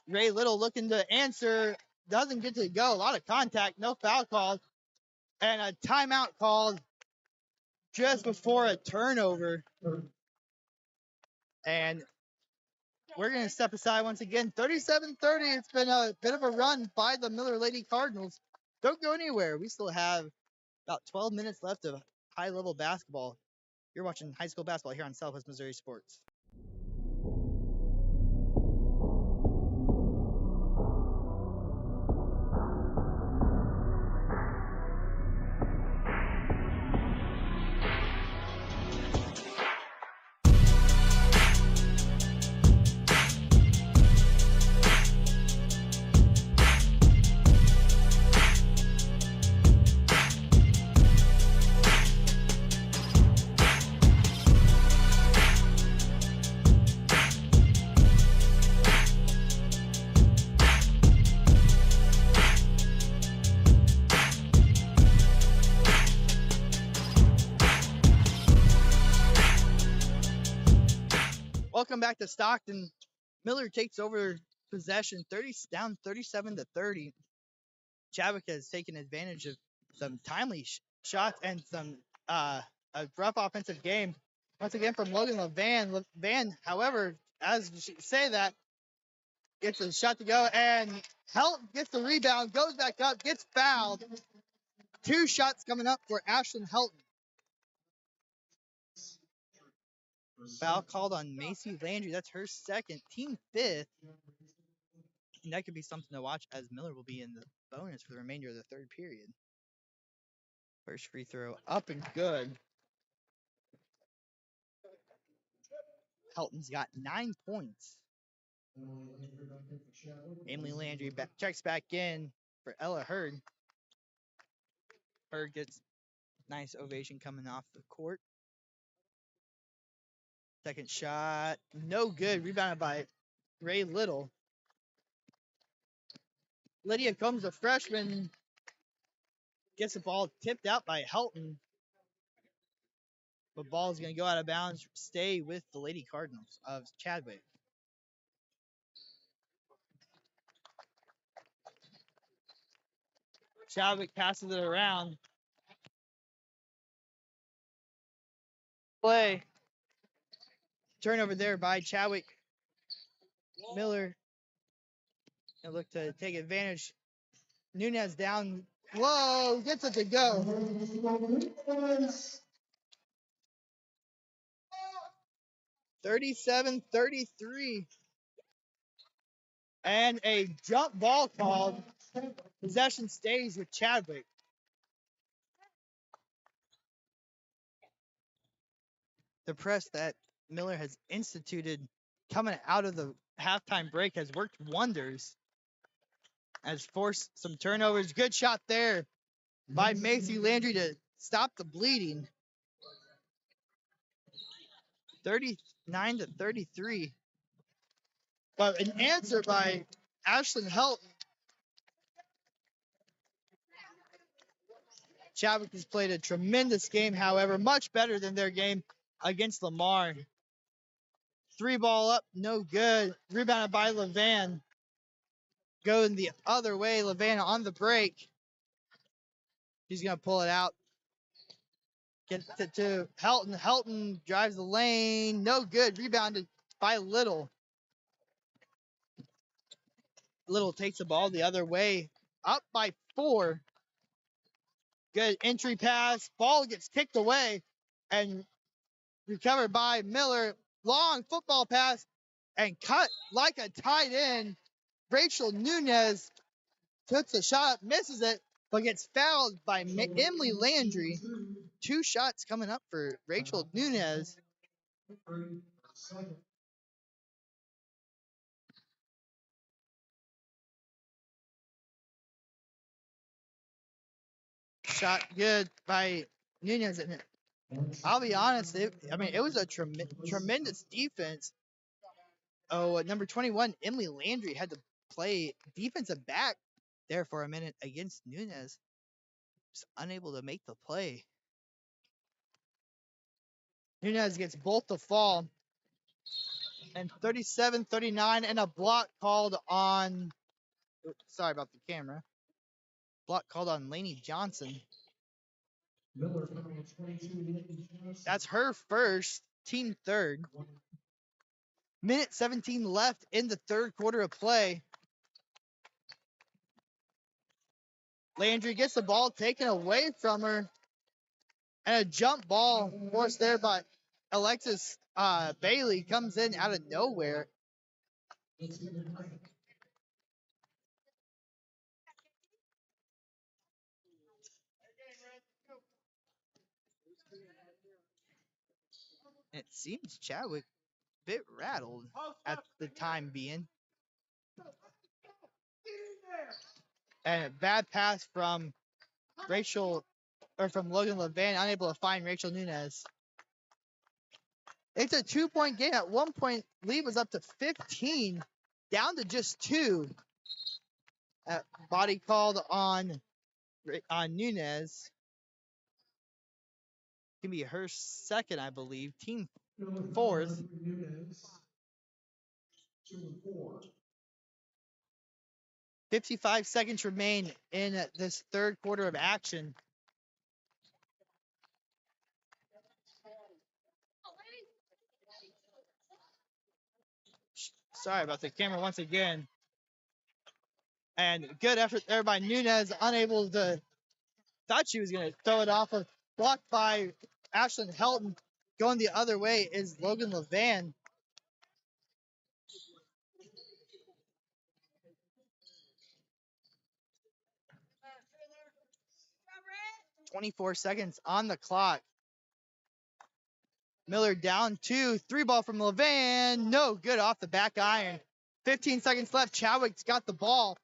Ray Little looking to answer. Doesn't get to go. A lot of contact. No foul called. And a timeout called just before a turnover. And we're going to step aside once again. 37-30. It's been a bit of a run by the Miller Lady Cardinals. Don't go anywhere. We still have about 12 minutes left of high-level basketball. You're watching high school basketball here on Southwest Missouri Sports. Welcome back to Stockton. Miller takes over possession, down 37-30. Chadwick has taken advantage of some timely shots and some a rough offensive game. Once again from Logan Levan. Levan, however, as you say that, gets a shot to go, and Helt gets the rebound, goes back up, gets fouled. 2 shots coming up for Ashlyn Helton. Foul called on Macy Landry. That's her second, team 5th. And that could be something to watch as Miller will be in the bonus for the remainder of the 3rd period. First free throw up and good. Helton's got 9 points. Emily Landry checks back in for Ella Hurd. Hurd gets nice ovation coming off the court. Second shot, no good. Rebounded by Ray Little. Lydia Combs, a freshman, gets the ball tipped out by Helton. The ball is going to go out of bounds, stay with the Lady Cardinals of Chadwick. Chadwick passes it around. Play. Turnover there by Chadwick. Miller and look to take advantage. Nunez down low, gets it to go. 37-33. And a jump ball called. Possession stays with Chadwick. The press that Miller has instituted coming out of the halftime break has worked wonders. Has forced some turnovers. Good shot there by Macy Landry to stop the bleeding. 39-33. But an answer by Ashlyn Helton. Chadwick has played a tremendous game, however, much better than their game against Lamar. 3 ball up, no good. Rebounded by Levan. Going the other way, Levan on the break. He's going to pull it out. Gets it to Helton. Helton drives the lane. No good. Rebounded by Little. Little takes the ball the other way. Up by 4. Good entry pass. Ball gets kicked away and recovered by Miller. Long football pass and cut like a tight end. Rachel Nunez puts a shot, misses it, but gets fouled by Emily Landry. 2 shots coming up for Rachel Nunez. Shot good by Nunez, and I'll be honest. It was a tremendous defense. Oh, number 21, Emily Landry had to play defensive back there for a minute against Nunez. Just unable to make the play. Nunez gets both the fall. And 37-39 and a block called on. Sorry about the camera. Block called on Lainey Johnson.
Miller foul 22.
That's her first, team third. Minute 17 left in the third quarter of play. Landry gets the ball taken away from her. And a jump ball forced there by Alexis Bailey comes in out of nowhere.
Let's get it right.
And it seems Chadwick a bit rattled at the time being. And a bad pass from from Logan Levan, unable to find Rachel Nunez. It's a 2-point game. At one point, lead was up to 15, down to just 2. Body called on Nunez. Can be her second, I believe. Team
Miller
fourth.
Nunez. 2 and 4.
55 seconds remain in this third quarter of action. Sorry about the camera once again. And good effort there by Nunez, unable to. Thought she was going to throw it off of. Blocked by Ashlyn Helton. Going the other way is Logan Levan. .24 seconds on the clock. Miller down 2. 3-ball from Levan. No good off the back iron. 15 seconds left. Chadwick's got the ball.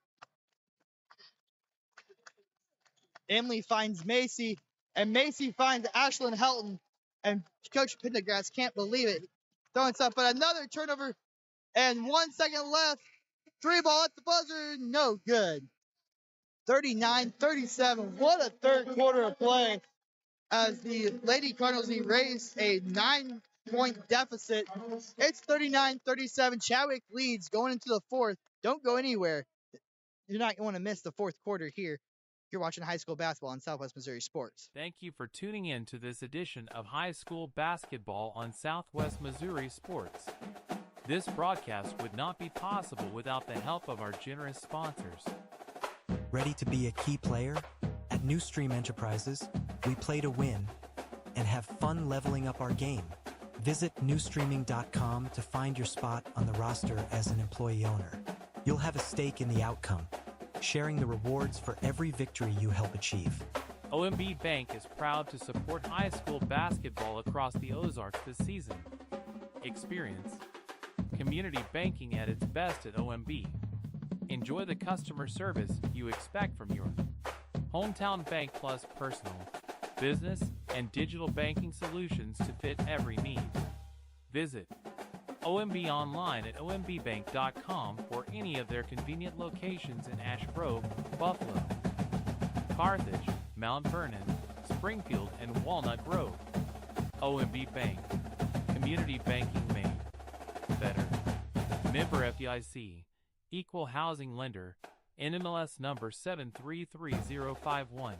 Emily finds Macy. And Macy finds Ashlyn Helton. And Coach Pendergrass can't believe it. Throwing stuff, but another turnover. And 1 second left. 3-ball at the buzzer. No good. 39-37. What a third quarter of play. As the Lady Cardinals erase a 9-point deficit. It's 39-37. Chadwick leads going into the fourth. Don't go anywhere. You're not going to miss the fourth quarter here. You're watching high school basketball on Southwest Missouri Sports.
Thank you for tuning in to this edition of High School Basketball on Southwest Missouri Sports. This broadcast would not be possible without the help of our generous sponsors.
Ready to be a key player? At New Stream Enterprises, we play to win and have fun leveling up our game. Visit newstreaming.com to find your spot on the roster as an employee owner. You'll have a stake in the outcome, sharing the rewards for every victory you help achieve.
OMB Bank is proud to support high school basketball across the Ozarks this season. Experience community banking at its best at OMB. Enjoy the customer service you expect from your hometown bank, plus personal, business, and digital banking solutions to fit every need. Visit OMB online at ombbank.com for any of their convenient locations in Ash Grove, Buffalo, Carthage, Mount Vernon, Springfield, and Walnut Grove. OMB Bank. Community banking made better. Member FDIC. Equal housing lender. NMLS number 733051.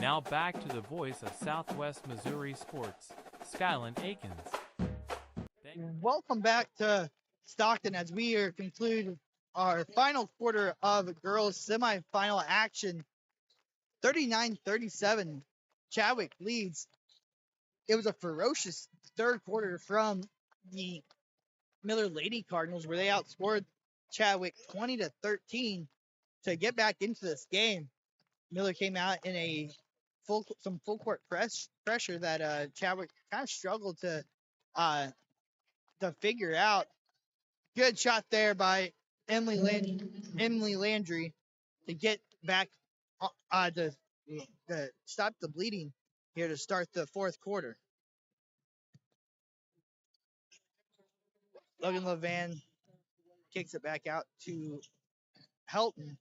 Now back to the voice of Southwest Missouri Sports, Skyland Akins.
Welcome back to Stockton as we are conclude our final quarter of girls semifinal action. 39-37. Chadwick leads. It was a ferocious third quarter from the Miller Lady Cardinals where they outscored Chadwick 20-13 to get back into this game. Miller came out in some full court pressure that Chadwick kind of struggled to figure out. Good shot there by Emily Landry to get back to stop the bleeding. here to start the fourth quarter. Logan Levan kicks it back out to Helton.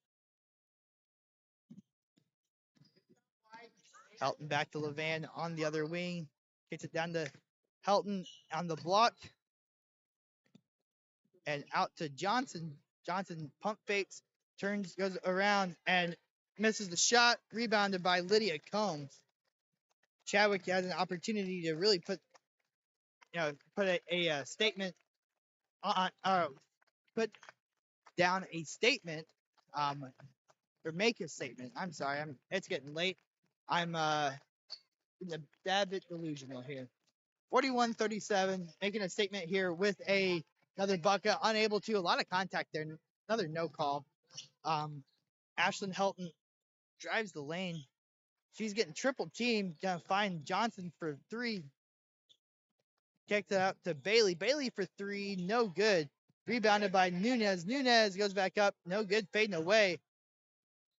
Helton back to Levan on the other wing. Kicks it down to Helton on the block. And out to Johnson. Johnson pump fakes, goes around, and misses the shot. Rebounded by Lydia Combs. Chadwick has an opportunity to really put a statement on, put down a statement, or make a statement. I'm sorry, it's getting late. I'm a bad bit delusional here. 41-37, making a statement here with another bucket, unable to. A lot of contact there. Another no call. Ashlyn Helton drives the lane. She's getting triple teamed. Gonna find Johnson for three. Kicked it out to Bailey. Bailey for three, no good. Rebounded by Nunez. Nunez goes back up, no good, fading away.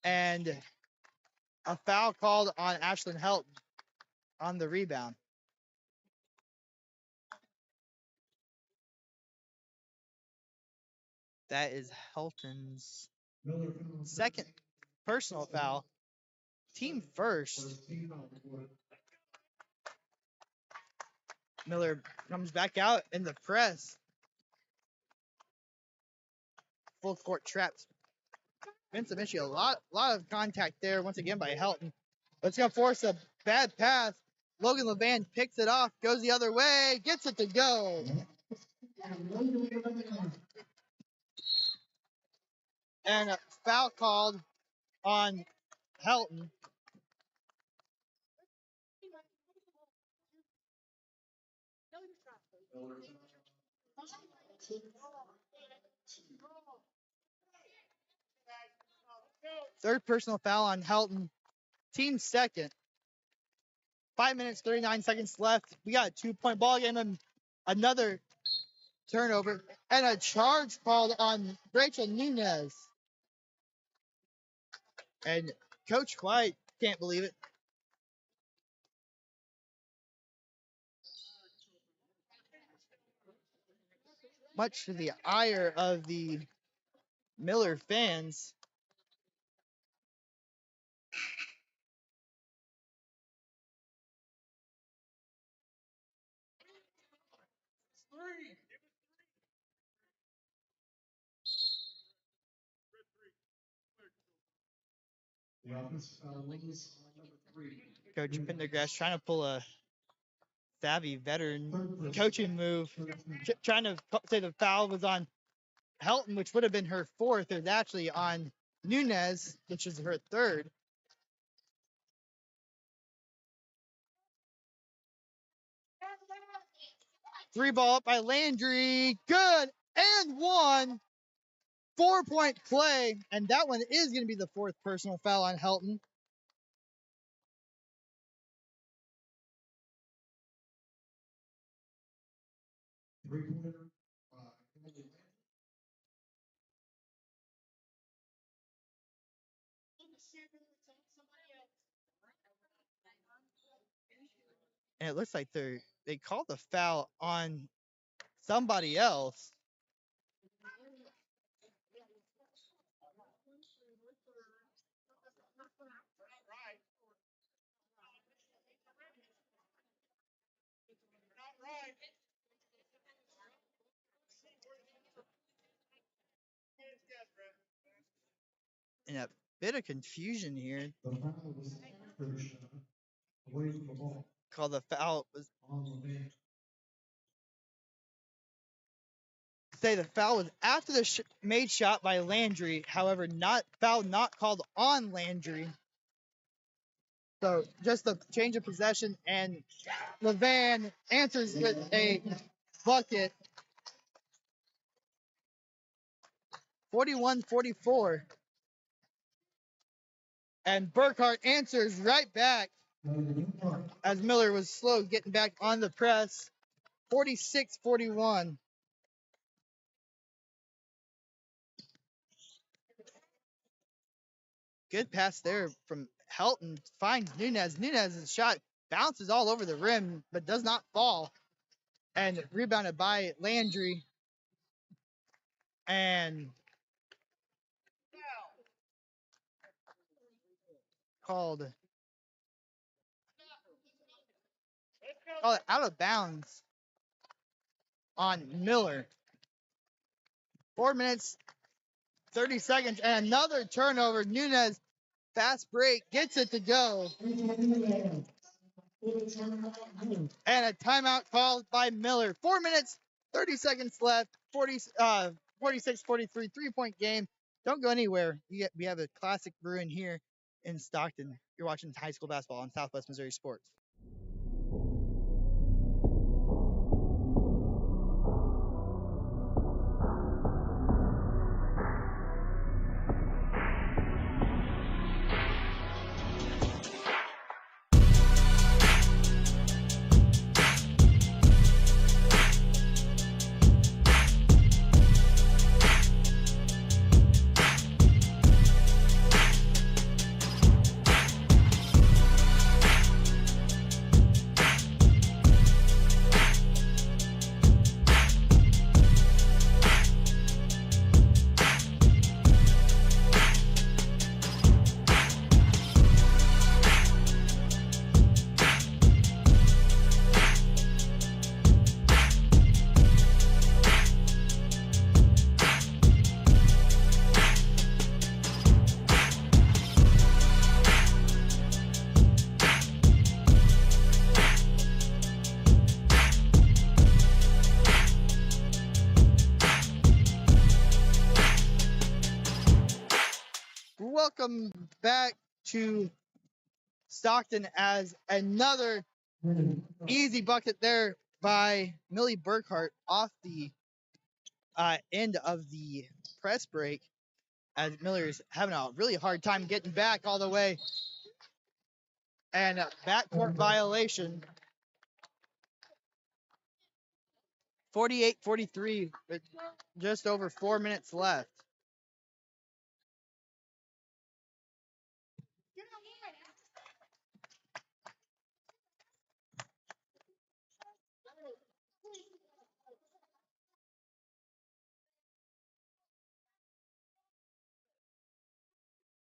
And a foul called on Ashlyn Helton on the rebound. That is Helton's second personal foul. Team first. Miller comes back out in the press. Full court traps. Vincent Michi, a lot of contact there once again by Helton. But it's going to force a bad pass. Logan Levan picks it off, goes the other way, gets it to go. And a foul called on Helton. Third personal foul on Helton. Team second. 5 minutes, 39 seconds left. We got a 2-point ball game and another turnover. And a charge called on Rachel Nunez. And Coach White can't believe it. Much to the ire of the Miller fans. Coach Pendergrass trying to pull a savvy veteran coaching move, trying to say the foul was on Helton, which would have been her fourth. It was actually on Nunez, which is her third. Three ball up by Landry. Good. And one. 4-point play. And that one is going to be the fourth personal foul on Helton. And it looks like they called the foul on somebody else. And a bit of confusion here. Called the foul was say the foul was after the made shot by Landry. However, not called on Landry. So just a change of possession, and Levan answers with a bucket. 41-44. And Burkhart answers right back as Miller was slow getting back on the press. 46-41. Good pass there from Helton. Finds Nunez. Nunez's shot bounces all over the rim, but does not fall. And rebounded by Landry. And called out of bounds on Miller. 4 minutes, 30 seconds, and another turnover. Nunez, fast break, gets it to go. And a timeout called by Miller. 4 minutes, 30 seconds left. 46-43, 3-point game. Don't go anywhere. We have a classic Bruin here in Stockton. You're watching high school basketball on Southwest Missouri Sports. Welcome back to Stockton as another easy bucket there by Millie Burkhart off the end of the press break, as Miller's having a really hard time getting back all the way. And a backcourt violation. 48-43 with just over 4 minutes left.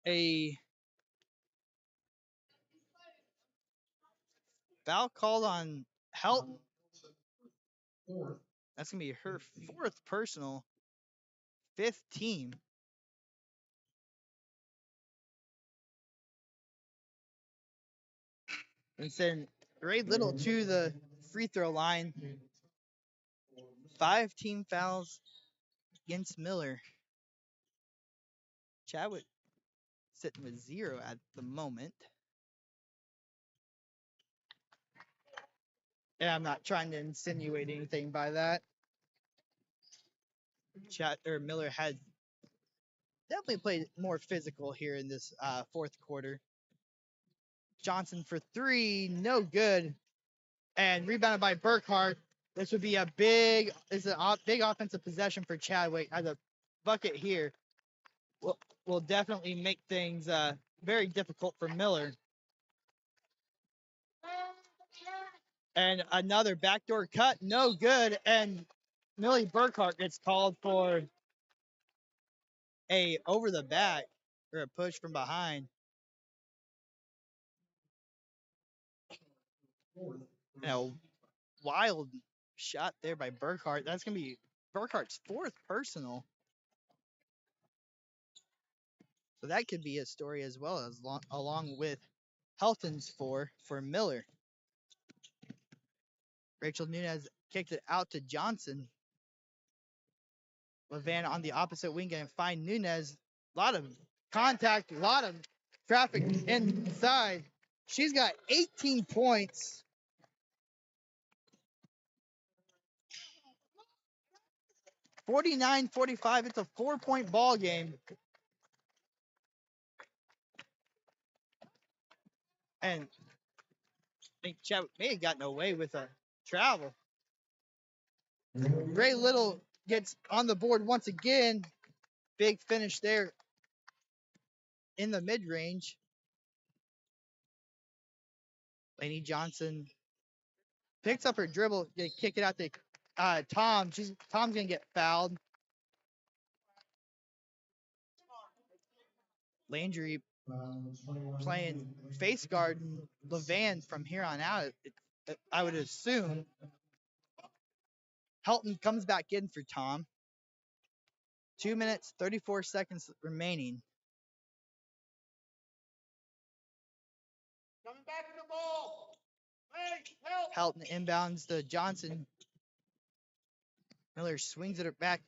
A foul called on Helton. That's going to be her fourth personal, fifth team. And send Ray Little to the free throw line. 5 team fouls against Miller. Chadwick sitting with 0 at the moment. And I'm not trying to insinuate anything by that. Miller has definitely played more physical here in this fourth quarter. Johnson for 3, no good. And rebounded by Burkhart. This would be a big offensive possession for Chadwick. As a bucket here will definitely make things very difficult for Miller. And another backdoor cut, no good. And Millie Burkhart gets called for a over the back or a push from behind. A wild shot there by Burkhart. That's going to be Burkhart's fourth personal. So that could be a story as well, as along with Helton's for Miller. Rachel Nunez kicked it out to Johnson. Levan on the opposite wing and find Nunez. A lot of contact, a lot of traffic inside. She's got 18 points. (49-45). It's a 4-point ball game. And I think Chadwick may have gotten away with a travel. Ray Little gets on the board once again. Big finish there in the mid-range. Lainey Johnson picks up her dribble, gonna kick it out to Tom. Tom's gonna get fouled. Landry playing face guard and Levan from here on out. I would assume. Helton comes back in for Tom. 2 minutes, 34 seconds remaining.
Coming back to the ball.
Helton inbounds to Johnson. Miller swings it back,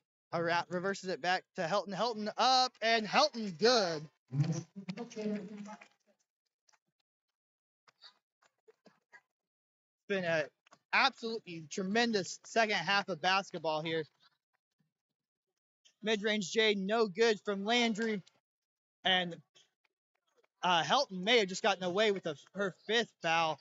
reverses it back to Helton. Helton up, and Helton good. It's been an absolutely tremendous second half of basketball here. Mid-range J, no good from Landry. And Helton may have just gotten away with her fifth foul.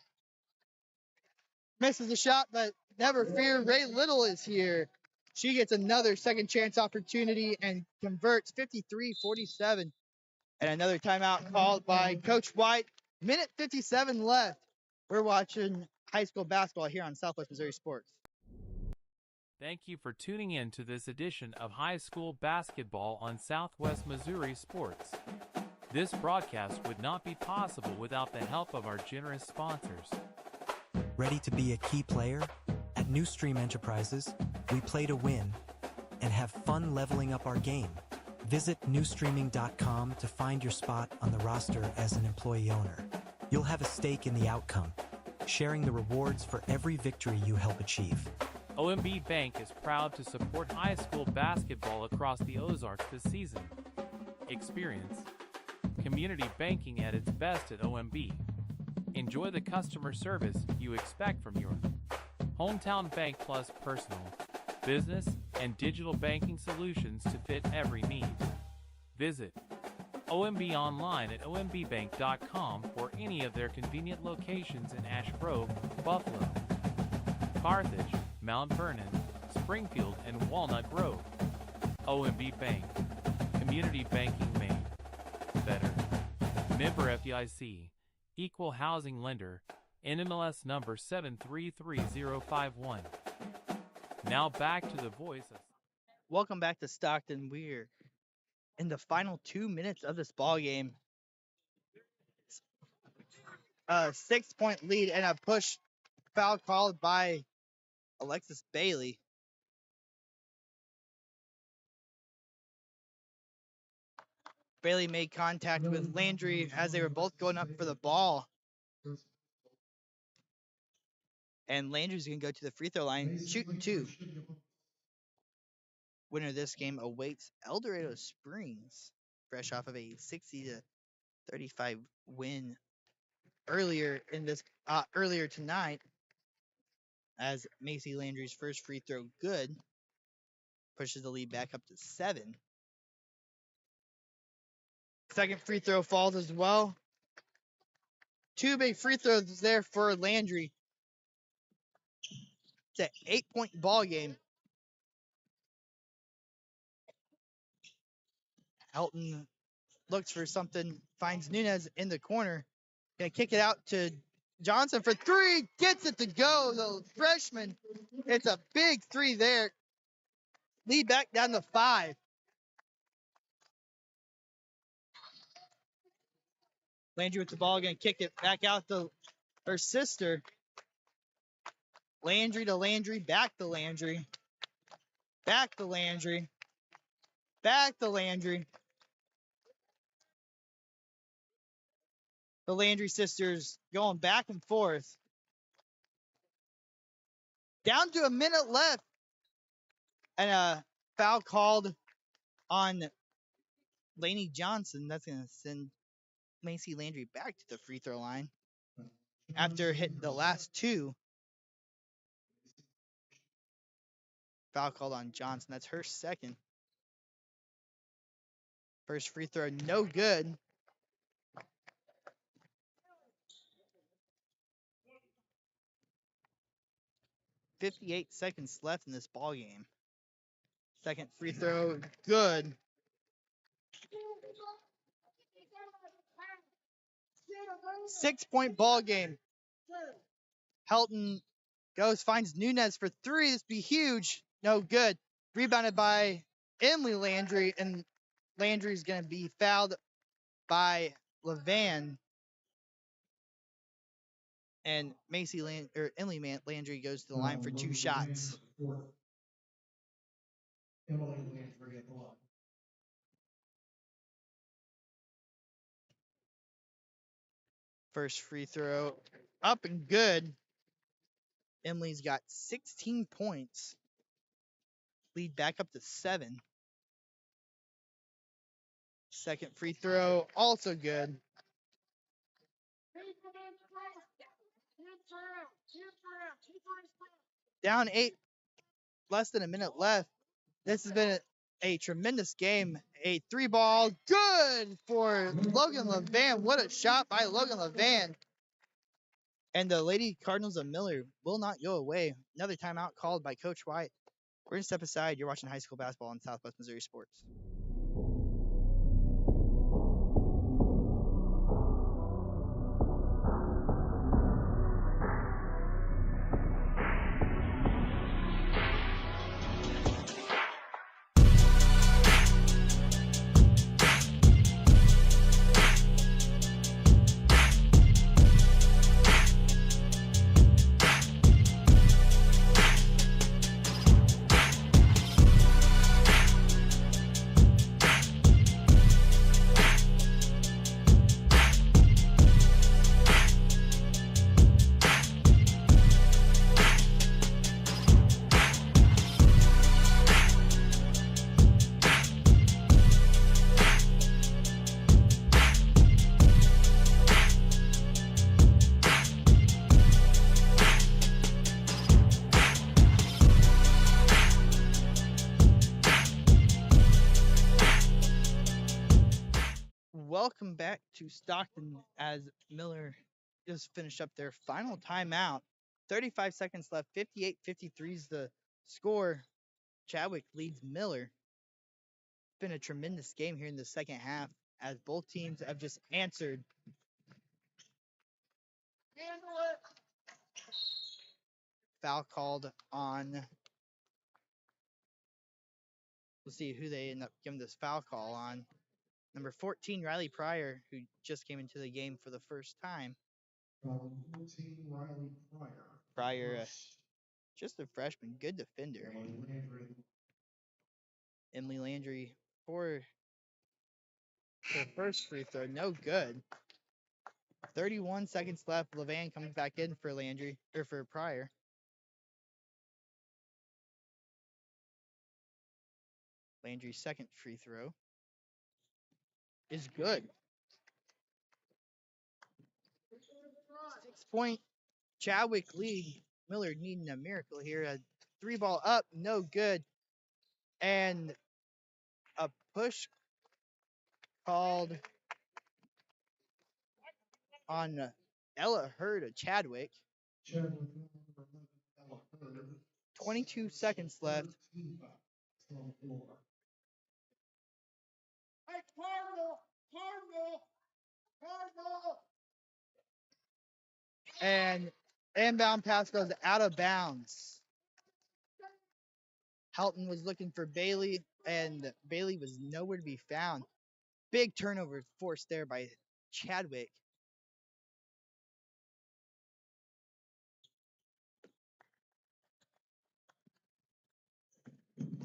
Misses the shot, but never fear, Ray Little is here. She gets another second chance opportunity and converts 53-47. And another timeout called by Coach White. Minute 57 left. We're watching high school basketball here on Southwest Missouri Sports.
Thank you for tuning in to this edition of High School Basketball on Southwest Missouri Sports. This broadcast would not be possible without the help of our generous sponsors.
Ready to be a key player? At New Stream Enterprises, we play to win and have fun leveling up our game. Visit newstreaming.com to find your spot on the roster as an employee owner. You'll have a stake in the outcome, sharing the rewards for every victory you help achieve.
OMB Bank is proud to support high school basketball across the Ozarks this season. Experience community banking at its best at OMB. Enjoy the customer service you expect from your hometown bank, plus personal, business, and digital banking solutions to fit every need. Visit OMB online at ombbank.com for any of their convenient locations in Ash Grove, Buffalo, Carthage, Mount Vernon, Springfield, and Walnut Grove. OMB Bank. Community banking made better. Member FDIC. Equal housing lender. NMLS number 733051. Now back to the voice of...
Welcome back to Stockton. We're in the final 2 minutes of this ball game. 6-point lead and a push foul called by Alexis Bailey. Bailey made contact with Landry as they were both going up for the ball. And Landry's going to go to the free throw line, shooting two. Winner of this game awaits El Dorado Springs, fresh off of a 60-35 win earlier tonight, as Macy Landry's first free throw good pushes the lead back up to 7. Second free throw falls as well. 2 big free throws there for Landry. It's an 8-point ball game. Helton looks for something, finds Nunez in the corner. Gonna kick it out to Johnson for 3. Gets it to go, the freshman. It's a big 3 there. Lead back down to 5. Landry with the ball, gonna kick it back out to her sister. Landry to Landry, back to Landry. Back to Landry. Back to Landry. The Landry sisters going back and forth. Down to a minute left. And a foul called on Lainey Johnson. That's going to send Macy Landry back to the free throw line after hitting the last 2. Foul called on Johnson. That's her second. First free throw, no good. .58 seconds left in this ball game. Second free throw, good. Six-point ball game. Helton goes, finds Nunez for three. This be huge. No good. Rebounded by Emily Landry, and Landry's going to be fouled by Levan. And Emily Landry goes to the line for two shots.
Emily Landry at the line.
First free throw up and good. Emily's got 16 points. Lead back up to 7. Second free throw, also good. Down 8, less than a minute left. This has been a tremendous game. A 3-ball, good for Logan Levan. What a shot by Logan Levan. And the Lady Cardinals of Miller will not go away. Another timeout called by Coach White. We're going to step aside. You're watching high school basketball on Southwest Missouri Sports. Welcome back to Stockton as Miller just finished up their final timeout. 35 seconds left, 58-53 is the score. Chadwick leads Miller. It's been a tremendous game here in the second half as both teams have just answered. Foul called on. Let's see who they end up giving this foul call on. Number 14, Riley Pryor, who just came into the game for the first time.
14, Riley Pryor.
Pryor, just a freshman, good defender. Emily Landry for the first free throw, no good. 31 seconds left. Levan comes back in for Landry, or for Pryor. Landry's second free throw is good. 6-point Chadwick lead. Miller needing a miracle here. A 3-ball up, no good. And a push called on Ella Hurd of Chadwick. 22 seconds left. And inbound pass goes out of bounds. Helton was looking for Bailey, and Bailey was nowhere to be found. Big turnover forced there by Chadwick.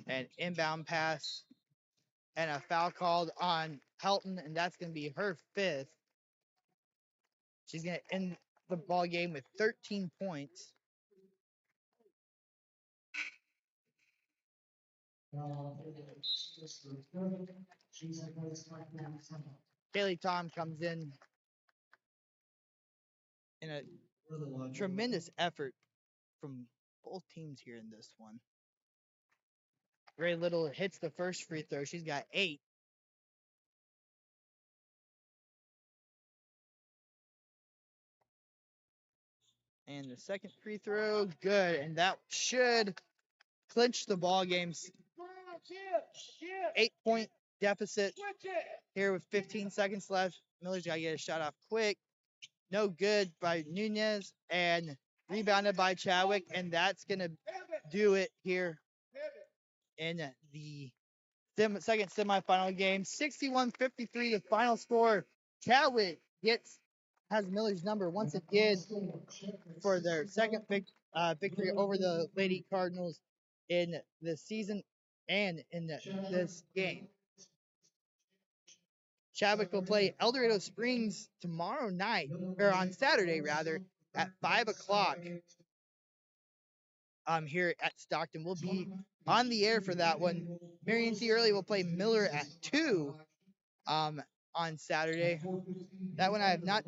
An inbound pass and a foul called on Helton, and that's going to be her 5th. She's going to end the ball game with 13 points. Kaylee Tom comes in a tremendous effort from both teams here in this one. Ray Little hits the first free throw. She's got 8. And the second free throw, good. And that should clinch the ball games. 8-point deficit here with 15 seconds left. Miller's got to get a shot off quick. no good by Nunez and rebounded by Chadwick, and that's gonna do it here in the second semifinal game. 61-53, the final score. Chadwick has Miller's number once again for their second victory over the Lady Cardinals in the season and in this game. Chadwick will play El Dorado Springs tomorrow night, or on Saturday rather, at 5 o'clock. Here at Stockton. We'll be on the air for that one. Marion C. Early will play Miller at 2 on Saturday. That one I have not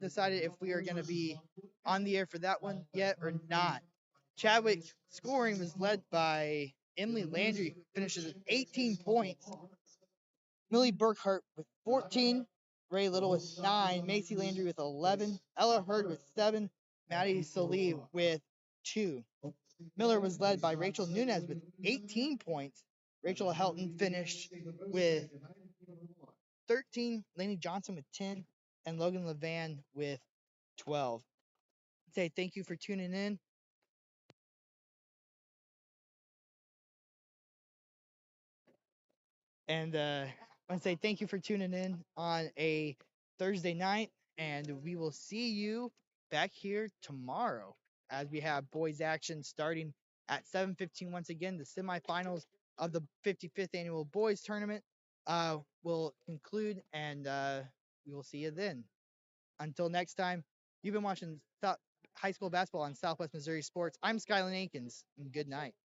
decided if we are going to be on the air for that one yet or not. Chadwick scoring was led by Emily Landry, who finishes with 18 points. Millie Burkhart with 14. Ray Little with 9. Macy Landry with 11. Ella Hurd with 7. Maddie Solie with 2. Miller was led by Rachel Nunez with 18 points. Rachel Helton finished with 13. Lainey Johnson with 10. And Logan Levan with 12. Say thank you for tuning in. And I want to say thank you for tuning in on a Thursday night. And we will see you back here tomorrow as we have boys action starting at 7:15 once again. The semifinals of the 55th annual boys tournament will conclude, and we will see you then. Until next time, you've been watching high school basketball on Southwest Missouri Sports. I'm Skylan Aikens, and good night.